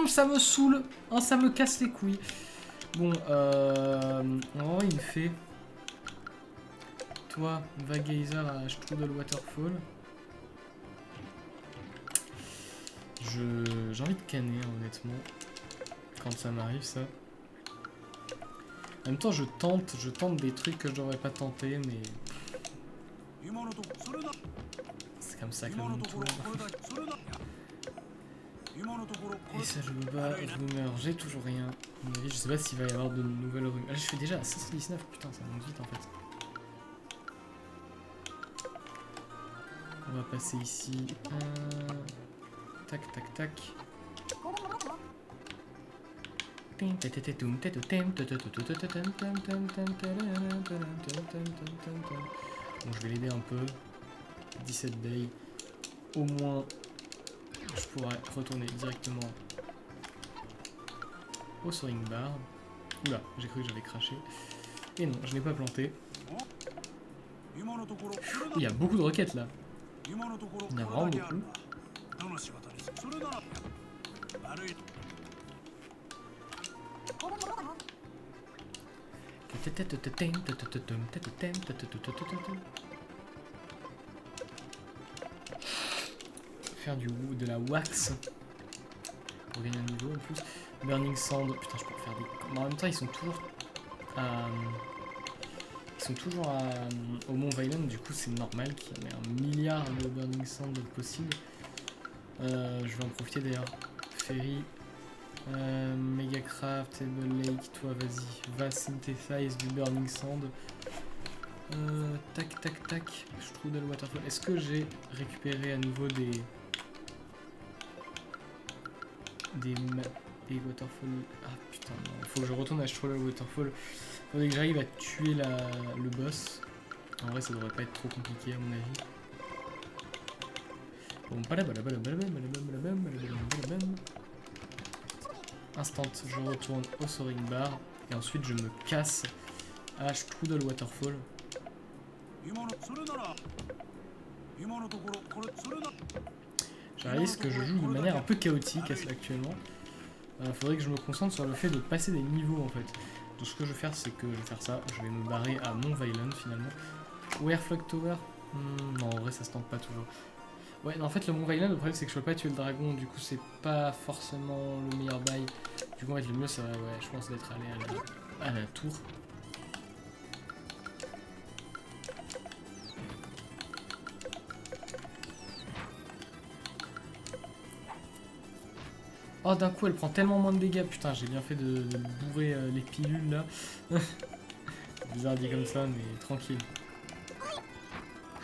Ça me saoule. Hein, ça me casse les couilles. Bon, oh, il fait. Toi, va geyser à Strudel Waterfall. J'ai envie de canner, honnêtement. Quand ça m'arrive, ça. En même temps, je tente des trucs que je devrais pas tenter, mais... C'est comme ça que le monde tourne. Et ça, je me bats, rumeur, j'ai toujours rien. À mon avis, je sais pas s'il va y avoir de nouvelles rumeurs. Ah, je suis déjà à 519, putain, ça monte vite en fait. On va passer ici. Tac, tac, tac. Bon, je vais l'aider un peu. 17 day. Au moins, je pourrais retourner directement au soaring bar. Oula, j'ai cru que j'avais craché. Et non, je n'ai pas planté. Il y a beaucoup de requêtes là. Il y en a vraiment beaucoup. Faire de la wax pour gagner un niveau en plus. Burning Sand, putain, je peux faire des. Mais en même temps, ils sont toujours au Mont Violent, du coup, c'est normal qu'il y en ait un milliard de Burning Sand possible. Je vais en profiter d'ailleurs. Ferry. Megacraft, Table Lake, toi vas-y, va synthesize du Burning Sand. Tac tac tac, Strudel Waterfall. Est-ce que j'ai récupéré à nouveau des Waterfall? Ah putain, non, faut que je retourne à Strudel Waterfall. Faudrait que j'arrive à tuer le boss. En vrai, ça devrait pas être trop compliqué à mon avis. Bon, instant, je retourne au soaring bar et ensuite je me casse à Strudel Waterfall. Je réalise que je joue de manière un peu chaotique actuellement. Faudrait que je me concentre sur le fait de passer des niveaux en fait. Donc ce que je vais faire, c'est que je vais faire ça. Je vais me barrer à Mont Violent finalement. Ou Airflock Tower. Non, en vrai, ça se tente pas toujours. Ouais, non, en fait, le Mont Violent, le problème c'est que je peux pas tuer le dragon, du coup, c'est pas forcément le meilleur bail. Du coup, en fait, le mieux, ça va, ouais, je pense, d'être allé à la tour. Oh, d'un coup, elle prend tellement moins de dégâts. Putain, j'ai bien fait de bourrer les pilules, là. C'est bizarre dit comme ça, mais tranquille.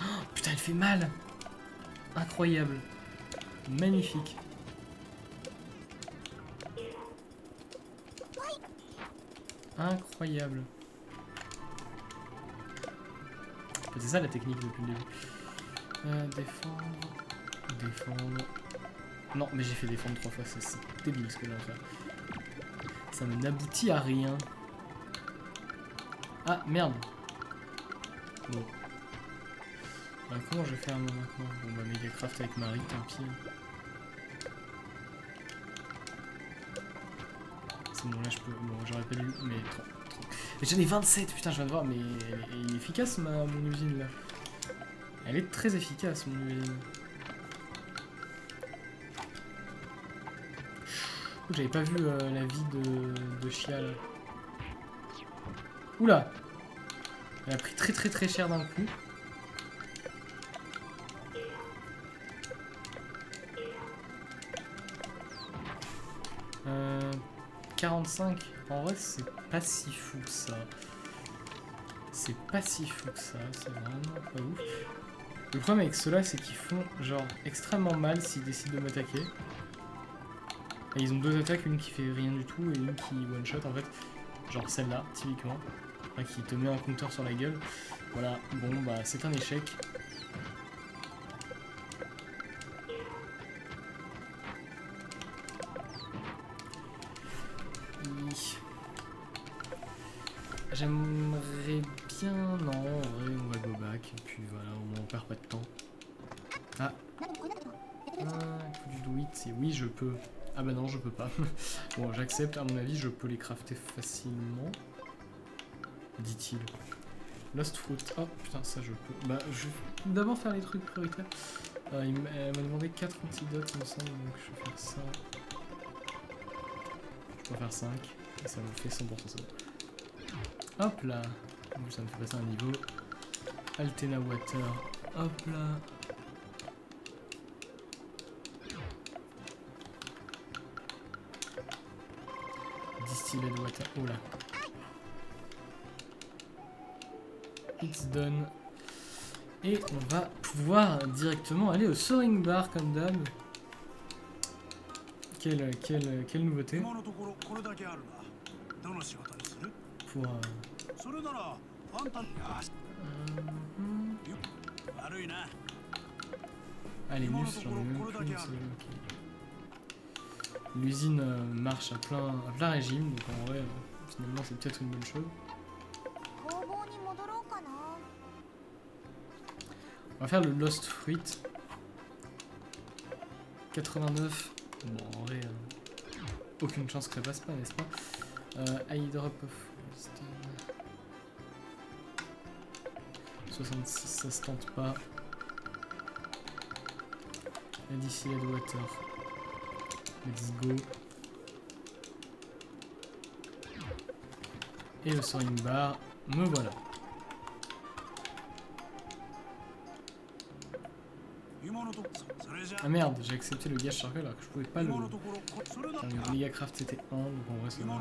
Oh, putain, elle fait mal. Incroyable. Magnifique. Incroyable. C'est ça la technique depuis le début. Défendre. Défendre. Non, mais j'ai fait défendre 3 fois, c'est débile ce que j'ai à faire. Ça n'aboutit à rien. Ah, merde. Bon. Comment je vais faire moi maintenant? Bon bah Megacraft avec Marie, tant pis. C'est bon là je peux. Bon j'aurais pas dû, mais trop. Mais j'en ai 27, putain je viens de voir, mais elle est efficace mon usine là. Elle est très efficace mon usine. J'avais pas vu la vie de Chial. Oula! Elle a pris très cher d'un coup. 45, en vrai c'est pas si fou que ça. C'est pas si fou que ça, c'est vraiment pas ouf. Le problème avec ceux-là c'est qu'ils font genre extrêmement mal s'ils décident de m'attaquer. Et ils ont 2 attaques, une qui fait rien du tout et une qui one shot en fait. Genre celle-là, typiquement. Enfin, qui te met un counter sur la gueule. Voilà, bon bah c'est un échec. J'aimerais bien... Non, en vrai, on va go back. Et puis voilà, au moins on perd pas de temps. Ah. Du do it, c'est oui, je peux. Ah bah non, je peux pas. Bon, j'accepte. À mon avis, je peux les crafter facilement. Dit-il. Lost Fruit. Oh putain, ça je peux. Bah, je vais d'abord faire les trucs prioritaires. Elle m'a demandé 4 antidotes, il me semble, donc je vais faire ça. Je peux en faire 5. Et ça me fait 100% ça. Hop là. Donc ça me fait passer un niveau. Altena Water. Hop là. Distilled Water. Oh là. It's done. Et on va pouvoir directement aller au Soaring Bar comme d'hab. Quelle nouveauté. Pour... Allez, nus, j'en ai même plus une seule. Okay. L'usine marche à plein régime, donc en vrai, finalement, c'est peut-être une bonne chose. On va faire le Lost Fruit. 89. Bon, en vrai, aucune chance que ça passe pas, n'est-ce pas? High drop of wisdom. 66, ça se tente pas. La distilled water. Let's go. Et le soaring bar, me voilà. Ah merde, j'ai accepté le gage chargé alors que je pouvais pas le... Enfin, le Megacraft c'était 1, donc en vrai c'est bon.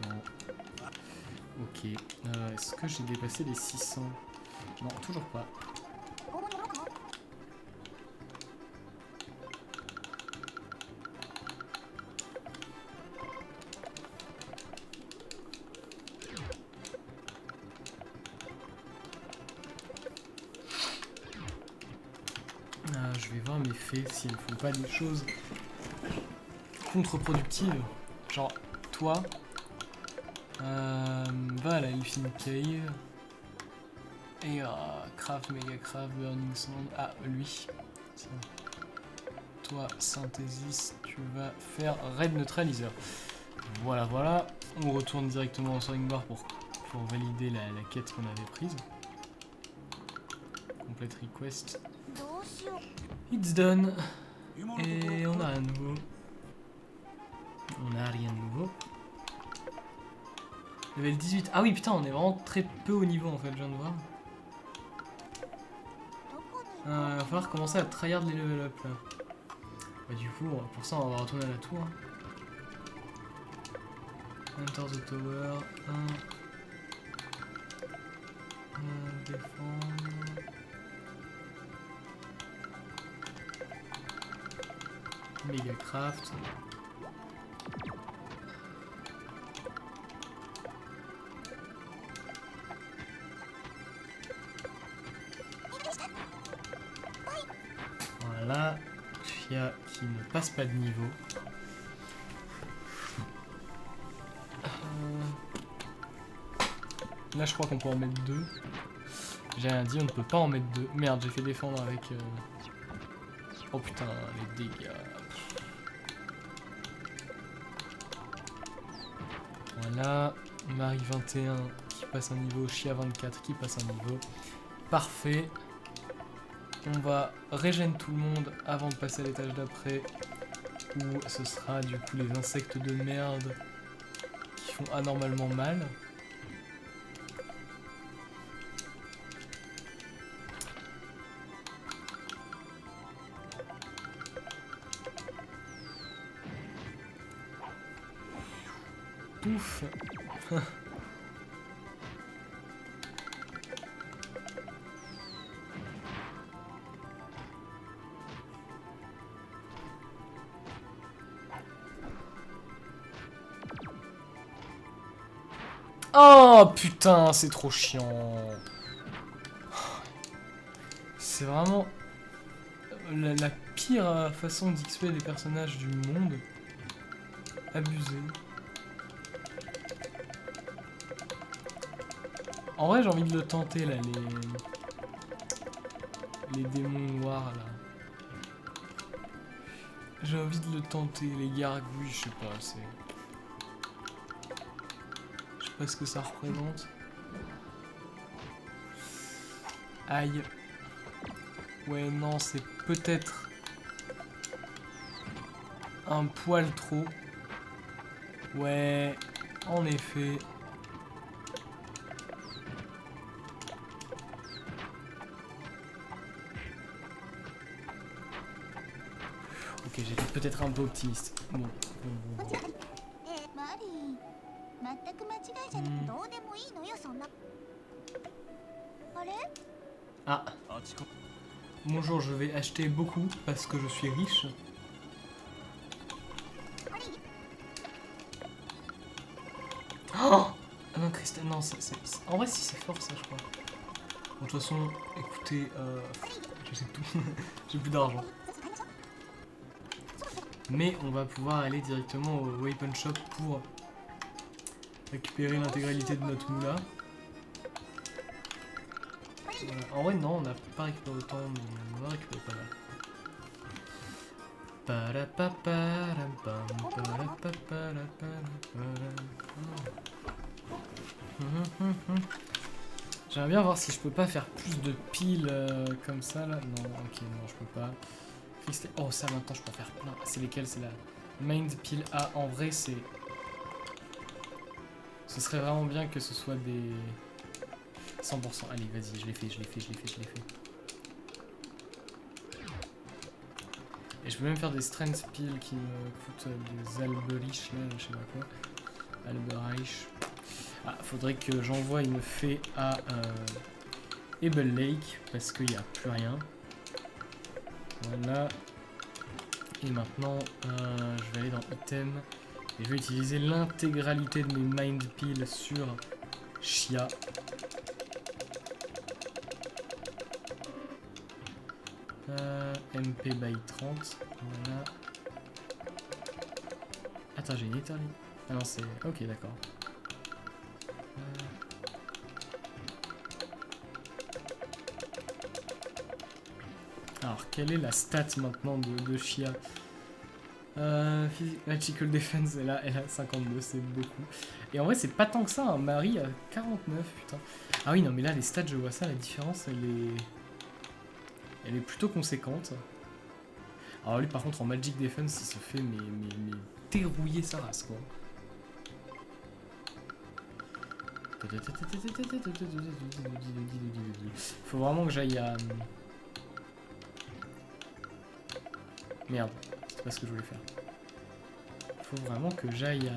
Non. Ok. Est-ce que j'ai dépassé les 600? Non, toujours pas. Je vais voir mes faits s'ils ne font pas des choses contre-productives. Genre, toi, va à la Elfin Cave et Craft, Mega Craft, Burning Sand. Ah, lui. Tiens. Toi, Synthesis, tu vas faire Raid Neutralizer. Voilà, voilà. On retourne directement au Soaring Bar pour valider la quête qu'on avait prise. Complete Request. It's done. Et on a rien de nouveau. On a rien de nouveau. Level 18. Ah oui, putain, on est vraiment très peu au niveau en fait, je viens de voir. Il va falloir commencer à tryhard les level up là. Bah, du coup, pour ça, on va retourner à la tour. Enter the tower. 1. Défendre. Megacraft. Voilà. Chia qui ne passe pas de niveau. Là je crois qu'on peut en mettre 2. J'ai rien dit, on ne peut pas en mettre 2. Merde, j'ai fait défendre avec... Oh putain, les dégâts. Voilà, Marie 21 qui passe un niveau, Chia 24 qui passe un niveau. Parfait. On va régénérer tout le monde avant de passer à l'étage d'après, où ce sera du coup les insectes de merde qui font anormalement mal. Pouf. Oh putain, c'est trop chiant. C'est vraiment la pire façon d'XP des personnages du monde. Abusé. En vrai, j'ai envie de le tenter, là, les démons noirs, là. J'ai envie de le tenter, les gargouilles, je sais pas, c'est... Je sais pas ce que ça représente. Aïe. Ouais, non, c'est peut-être un poil trop. Ouais, en effet. Ok, j'étais peut-être un peu optimiste. Bon. Ah. Bonjour, je vais acheter beaucoup parce que je suis riche. Oh ah non, Christelle, non, en vrai, si c'est fort, ça, je crois. Bon, de toute façon, écoutez, je sais tout. J'ai plus d'argent. Mais on va pouvoir aller directement au Weapon Shop pour récupérer l'intégralité de notre moula. En vrai, non, on n'a pas récupéré autant, mais on va récupérer pas mal. J'aimerais bien voir si je peux pas faire plus de piles comme ça là. Non, ok, non, je peux pas. Oh, ça maintenant je peux en faire plein. C'est lesquels? C'est la Mind Pile A. En vrai, c'est. Ce serait vraiment bien que ce soit des 100%. Allez, vas-y, je l'ai fait. Et je peux même faire des Strength Piles qui me coûtent des Alberich là, je sais pas quoi. Alberich. Ah, faudrait que j'envoie une fée à Able Lake parce qu'il n'y a plus rien. Voilà. Et maintenant, je vais aller dans Item et je vais utiliser l'intégralité de mes Mind Piles sur Chia. MP by 30. Voilà. Attends, j'ai une éternité. Ah non, c'est. Ok, d'accord. Alors, quelle est la stat maintenant de Chia? Magical Defense, elle a 52, c'est beaucoup. Et en vrai, c'est pas tant que ça, hein. Marie a 49, putain. Ah oui, non, mais là, les stats, je vois ça, la différence, elle est plutôt conséquente. Alors lui, par contre, en Magic Defense, il se fait mais dérouiller sa race, quoi. Faut vraiment que j'aille à... Merde, c'est pas ce que je voulais faire. Faut vraiment que j'aille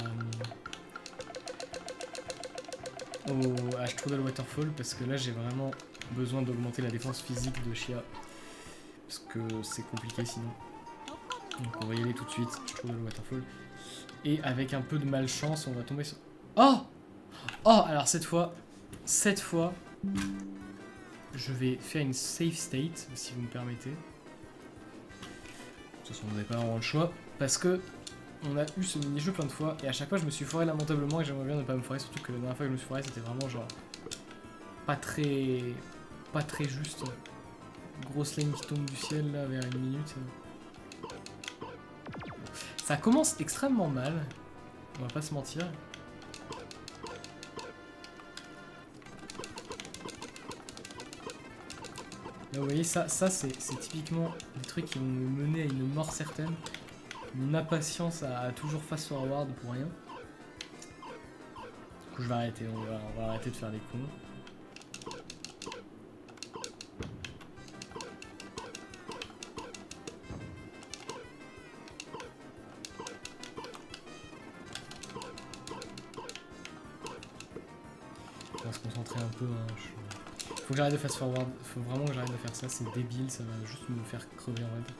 à Strudel Waterfall parce que là j'ai vraiment besoin d'augmenter la défense physique de Chia. Parce que c'est compliqué sinon. Donc on va y aller tout de suite, Strudel Waterfall. Et avec un peu de malchance, on va tomber sur... Oh! Oh, alors cette fois, je vais faire une safe state, si vous me permettez. De toute façon, vous n'avez pas vraiment le choix, parce que on a eu ce mini-jeu plein de fois, et à chaque fois, je me suis foiré lamentablement, et j'aimerais bien ne pas me foirer, surtout que la dernière fois que je me suis foiré, c'était vraiment genre... Pas très juste. Grosse lane qui tombe du ciel, là, vers 1 minute. Ça commence extrêmement mal, on va pas se mentir. Là, vous voyez, ça c'est typiquement des trucs qui vont me mener à une mort certaine. Mon impatience à toujours fast forward pour rien. Du coup, je vais arrêter, on va arrêter de faire les cons. On va se concentrer un peu. Hein, Faut que j'arrête de fast forward, faut vraiment que j'arrête de faire ça, c'est débile, ça va juste me faire crever en fait.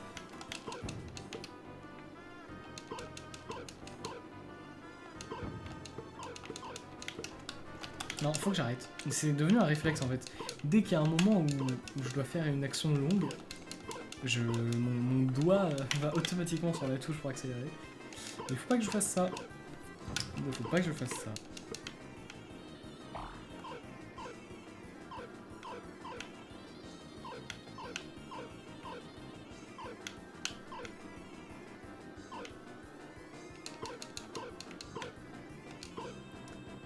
Non, faut que j'arrête. C'est devenu un réflexe en fait. Dès qu'il y a un moment où je dois faire une action longue, mon doigt va automatiquement sur la touche pour accélérer. Il faut pas que je fasse ça. Il ne faut pas que je fasse ça.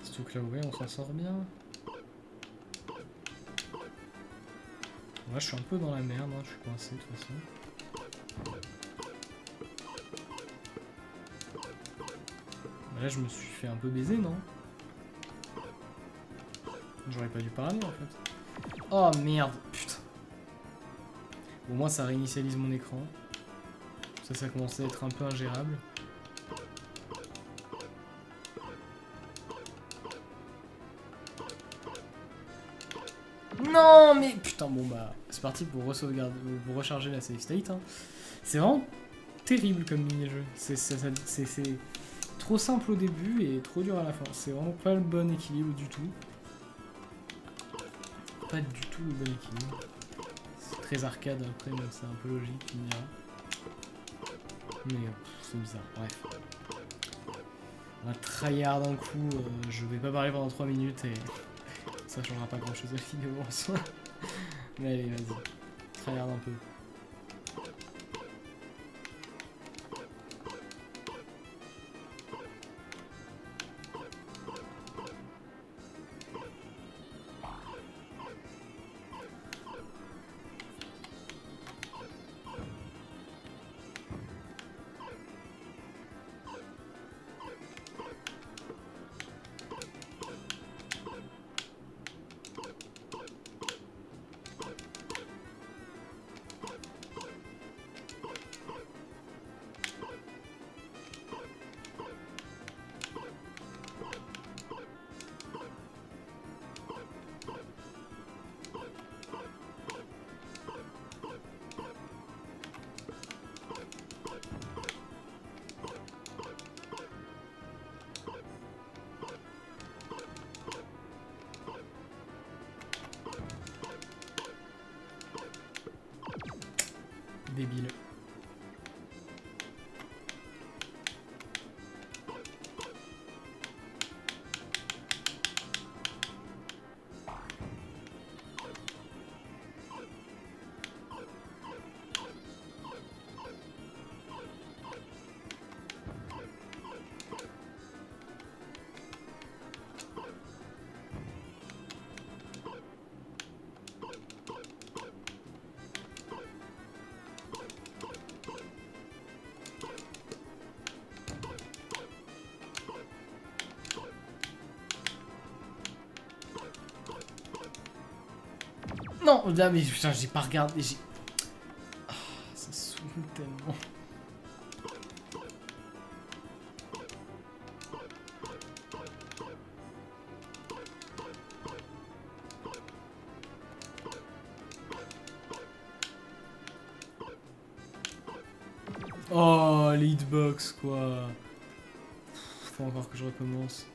Surtout que là, ouais, on s'en sort bien. Moi, je suis un peu dans la merde, hein. Je suis coincé de toute façon. Là, je me suis fait un peu baiser, non? J'aurais pas dû parler, en fait. Oh, merde, putain. Au moins, ça réinitialise mon écran. Ça commence à être un peu ingérable. Non, mais putain, bon bah, c'est parti pour pour recharger la save state. Hein. C'est vraiment terrible comme mini-jeu. C'est trop simple au début et trop dur à la fin. C'est vraiment pas le bon équilibre du tout. Pas du tout le bon équilibre. C'est très arcade après, donc c'est un peu logique, tu me diras. Mais c'est bizarre, bref. On va tryhard un coup, je vais pas parler pendant 3 minutes et ça changera pas grand chose à la vidéo en soi. Mais allez, vas-y, tryhard un peu. Débile. Non, là, mais putain, j'ai pas regardé. Ah, ça saoule tellement. Oh, les hitbox, quoi. Faut encore que je recommence.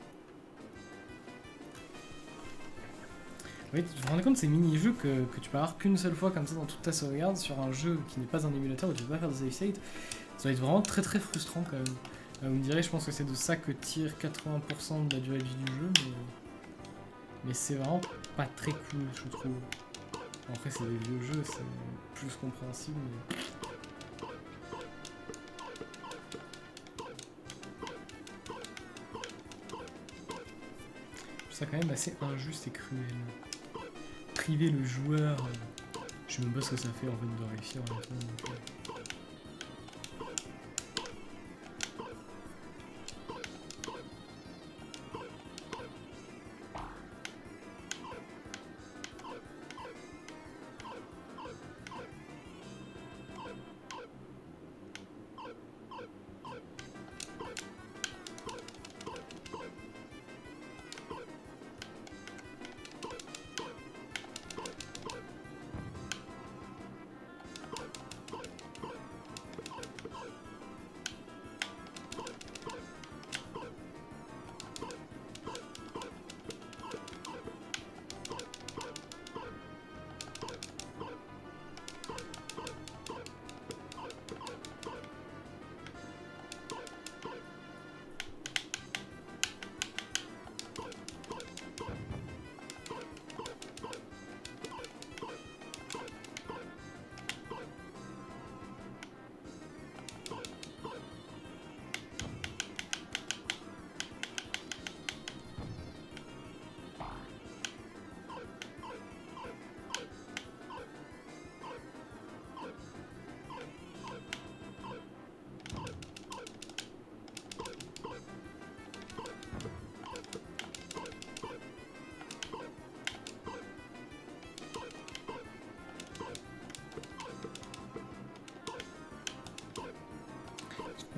Oui, tu te rends compte, ces mini-jeux que tu peux avoir qu'une seule fois comme ça dans toute ta sauvegarde sur un jeu qui n'est pas un émulateur où tu peux pas faire de save state, ça va être vraiment très très frustrant quand même. Vous me direz, je pense que c'est de ça que tire 80% de la durée de vie du jeu, mais c'est vraiment pas très cool, je trouve. Après, c'est des vieux jeux, c'est plus compréhensible, mais... Je trouve ça quand même assez injuste et cruel. Priver le joueur... Je sais même pas ce que ça fait en fait de réussir en même temps.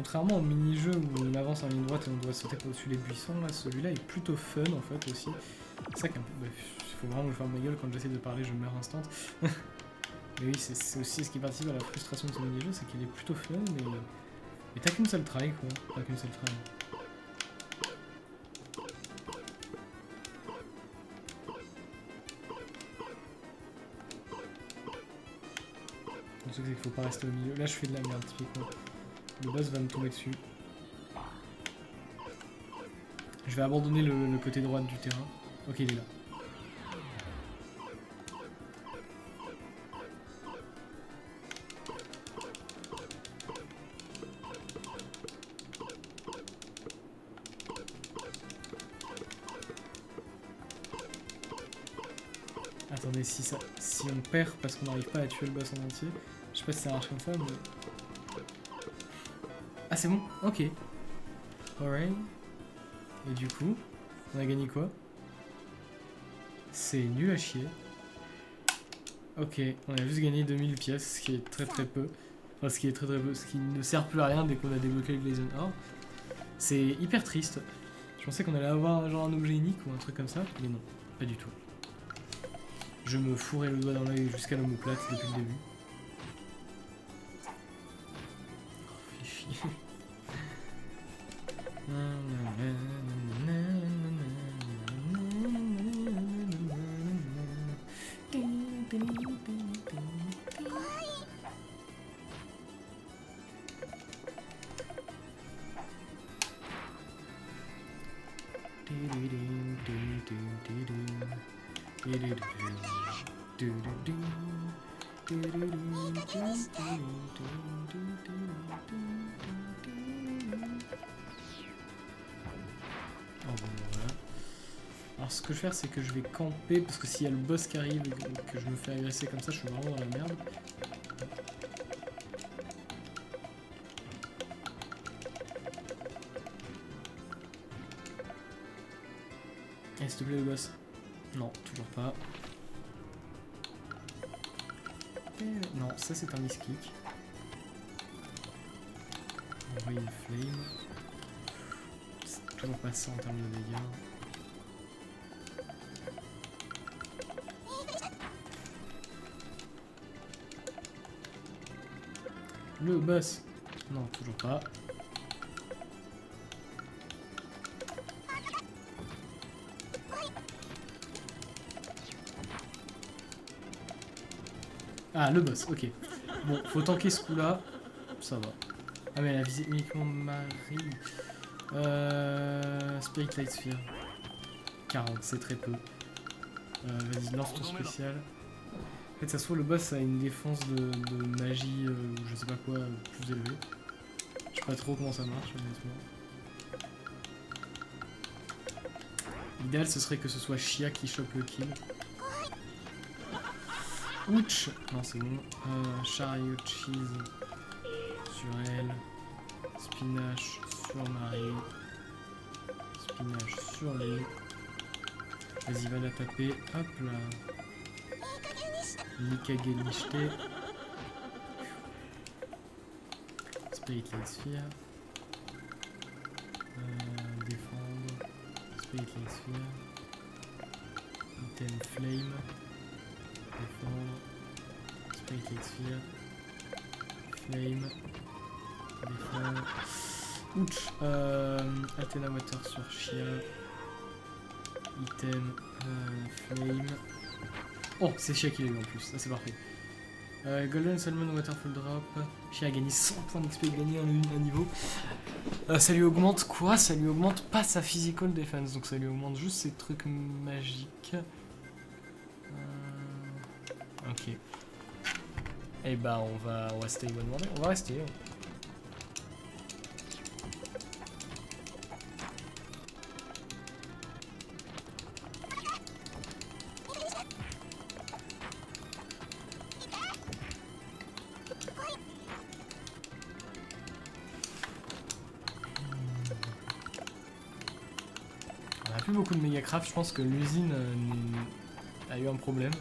contrairement au mini-jeu où on avance en ligne droite et on doit sauter par-dessus les buissons, là, celui-là est plutôt fun en fait aussi. C'est ça qui est un peu... Bref, il faut vraiment me faire ma gueule quand j'essaie de parler, je meurs instant. Mais oui, c'est aussi ce qui participe à la frustration de ce mini-jeu, c'est qu'il est plutôt fun, mais t'as qu'une seule try, quoi. T'as qu'une seule try. Le truc, c'est qu'il faut pas rester au milieu. Là, je fais de la merde, typiquement. Le boss va me tomber dessus. Je vais abandonner le côté droit du terrain. Ok, il est là. Attendez, si on perd parce qu'on n'arrive pas à tuer le boss en entier, je sais pas si ça marche comme ça, mais... Ah, c'est bon? Ok. Alright. Et du coup, on a gagné quoi? C'est nul à chier. Ok, on a juste gagné 2000 pièces, ce qui est très peu. Enfin, ce qui est très peu, ce qui ne sert plus à rien dès qu'on a débloqué le Glazen Or. C'est hyper triste. Je pensais qu'on allait avoir genre un objet unique ou un truc comme ça, mais non, pas du tout. Je me fourrais le doigt dans l'œil jusqu'à l'omoplate depuis le début. Oh, fais chier. Alors ce que je vais faire, c'est que je vais camper, parce que s'il y a le boss qui arrive et que je me fais agresser comme ça, je suis vraiment dans la merde. Eh, s'il te plaît, le boss. Non, toujours pas. Non, ça c'est un misclick. Envoyer une flame. C'est toujours pas ça en termes de dégâts. Le boss. Non, toujours pas. Ah, le boss, ok. Bon, faut tanker ce coup-là. Ça va. Ah, mais elle a visé uniquement Marie. Spirit Light Sphere. 40, c'est très peu. Vas-y, lance ton spécial. En fait, ça se trouve, le boss a une défense de magie ou je sais pas quoi plus élevée. Je sais pas trop comment ça marche, honnêtement. L'idéal, ce serait que ce soit Chia qui chope le kill. Ouch! Non, c'est bon. Chariot cheese sur elle. Spinache sur Marie. Spinache sur lui. Vas-y, va la taper. Hop là. Nikage Nishite. Spirit Light Sphere. Défendre. Spirit Light Sphere. Item Flame. Défendre. Spirit Light Sphere. Flame. Défendre. Ouch. Athena Water sur Chia. Item. Flame. Oh, c'est Chia qui l'a eu en plus. Ça, c'est parfait. Golden Salmon Waterfall Drop. Chia a gagné 100 points d'XP, gagné un niveau. Ça lui augmente quoi? Ça lui augmente pas sa physical defense. Donc ça lui augmente juste ses trucs magiques. Ok. Et bah on va stay one more day. On va rester. On a plus beaucoup de Megacraft, je pense que l'usine a eu un problème.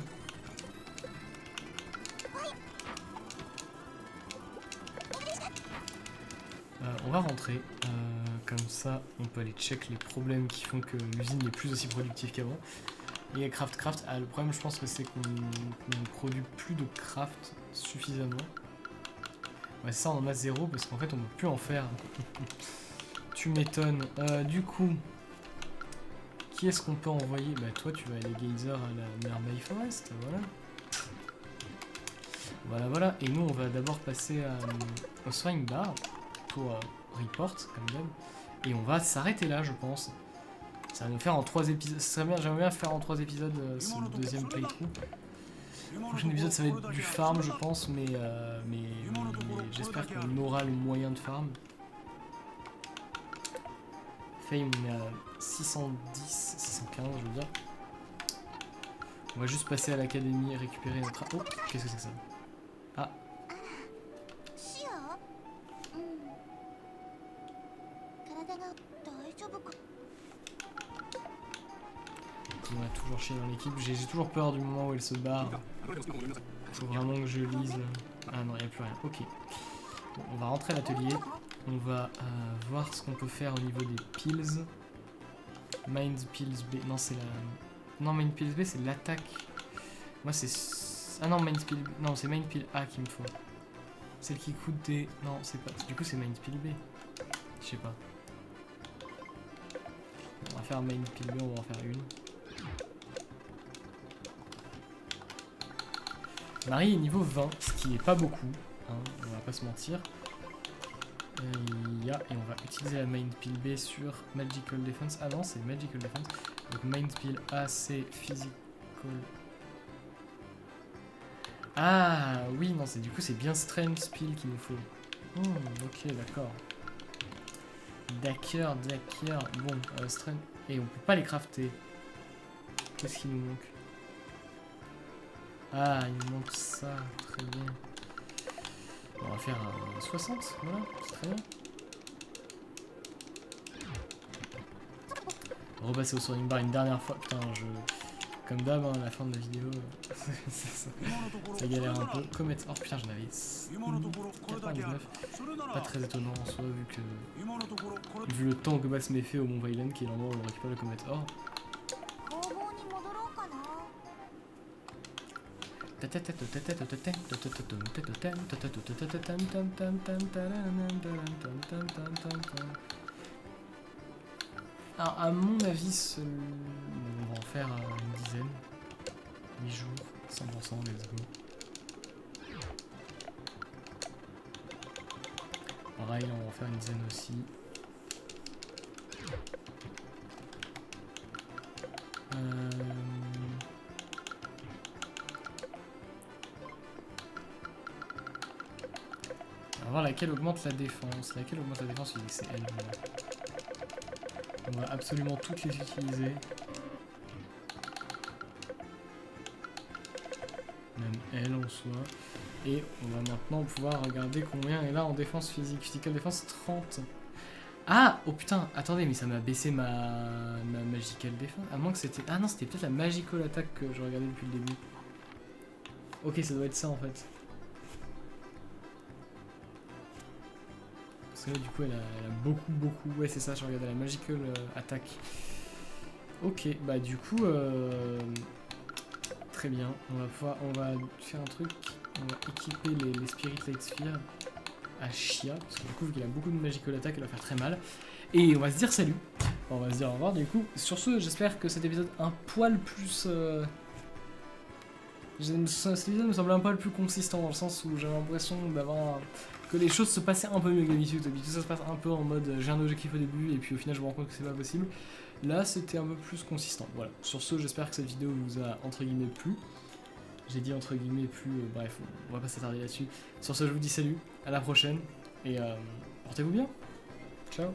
On va rentrer. Comme ça, on peut aller check les problèmes qui font que l'usine n'est plus aussi productive qu'avant. Et craft. Ah, le problème, je pense que c'est qu'on ne produit plus de craft suffisamment. Ouais, ça, on en a 0 parce qu'en fait, on ne peut plus en faire. Tu m'étonnes. Du coup, qui est-ce qu'on peut envoyer? Bah, toi, tu vas aller geyser à la Mermaid Forest. Voilà. Et nous, on va d'abord passer au Swing Bar pour report, comme d'hab. Et on va s'arrêter là, je pense. Ça va nous faire en 3 épisodes. Ce serait bien, j'aimerais bien faire en 3 épisodes ce deuxième playthrough. Le prochain épisode, ça va être du farm, je pense, mais j'espère qu'on aura le moyen de farm. Fame, on est à 610, 615, je veux dire. On va juste passer à l'académie et récupérer notre... Oh, qu'est-ce que c'est que ça? Ah. On va toujours chier dans l'équipe. J'ai toujours peur du moment où elle se barre. Faut vraiment que je lise. Ah non, il n'y a plus rien. Ok. Bon, on va rentrer à l'atelier. On va voir ce qu'on peut faire au niveau des pills. Mind Pills B. Non, c'est la... Non, Mind Pills B, c'est l'attaque. Moi, c'est... Ah non, Mind Pill... Non, c'est Mind Pill A qu'il me faut. Celle qui coûte des... Non, c'est pas... Du coup, c'est Mind Pill B. Je sais pas. On va faire Mind Pill B, on va en faire une. Marie est niveau 20, ce qui est pas beaucoup, hein, on va pas se mentir. Et on va utiliser la Mind Pill B sur Magical Defense. Ah non, c'est Magical Defense. Donc Mind Pill A, c'est Physical... Ah oui, non, du coup c'est bien Strength Pill qu'il nous faut. Ok, d'accord. D'accord. Bon, Strength... Et on peut pas les crafter. Qu'est-ce qui nous manque? Ah, il nous manque ça, très bien. On va faire 60, voilà, c'est très bien. Repasser au soaring bar une dernière fois, putain, comme d'hab, hein, à la fin de la vidéo, ça galère un peu. Comet, oh putain, j'en avais 99, pas très étonnant en soi, vu le temps que passe mes faits au Mont Vailen, qui est l'endroit où on récupère le Comet Or. Alors, à mon avis, on va en faire une dizaine. 8 jours, 100%, let's go. Pareil, on va en faire une dizaine aussi. On va voir laquelle augmente la défense. Laquelle augmente la défense, c'est elle. On va absolument toutes les utiliser. Même elle en soi. Et on va maintenant pouvoir regarder combien elle a en défense physique. Physical défense 30. Ah! Oh putain, attendez, mais ça m'a baissé ma magical défense. À moins que c'était... Ah non, c'était peut-être la magical attaque que je regardais depuis le début. Ok, ça doit être ça en fait. Parce que là, du coup, elle a beaucoup... Ouais, c'est ça, je regardais la magical attaque. Ok, bah du coup... Très bien. On va faire un truc. On va équiper les Spirit Light Sphere à Chia. Parce que du coup, vu qu'il a beaucoup de magical attack, elle va faire très mal. Et on va se dire salut. On va se dire au revoir du coup. Sur ce, j'espère que cet épisode un poil plus... Cet épisode me semblait un poil plus consistant dans le sens où j'avais l'impression d'avoir... que les choses se passaient un peu mieux que d'habitude. D'habitude, ça se passe un peu en mode j'ai un objectif au début et puis au final je me rends compte que c'est pas possible. Là, c'était un peu plus consistant. Voilà. Sur ce, j'espère que cette vidéo vous a entre guillemets plu. J'ai dit entre guillemets plu, bref, on va pas s'attarder là-dessus. Sur ce, je vous dis salut, à la prochaine et portez-vous bien. Ciao.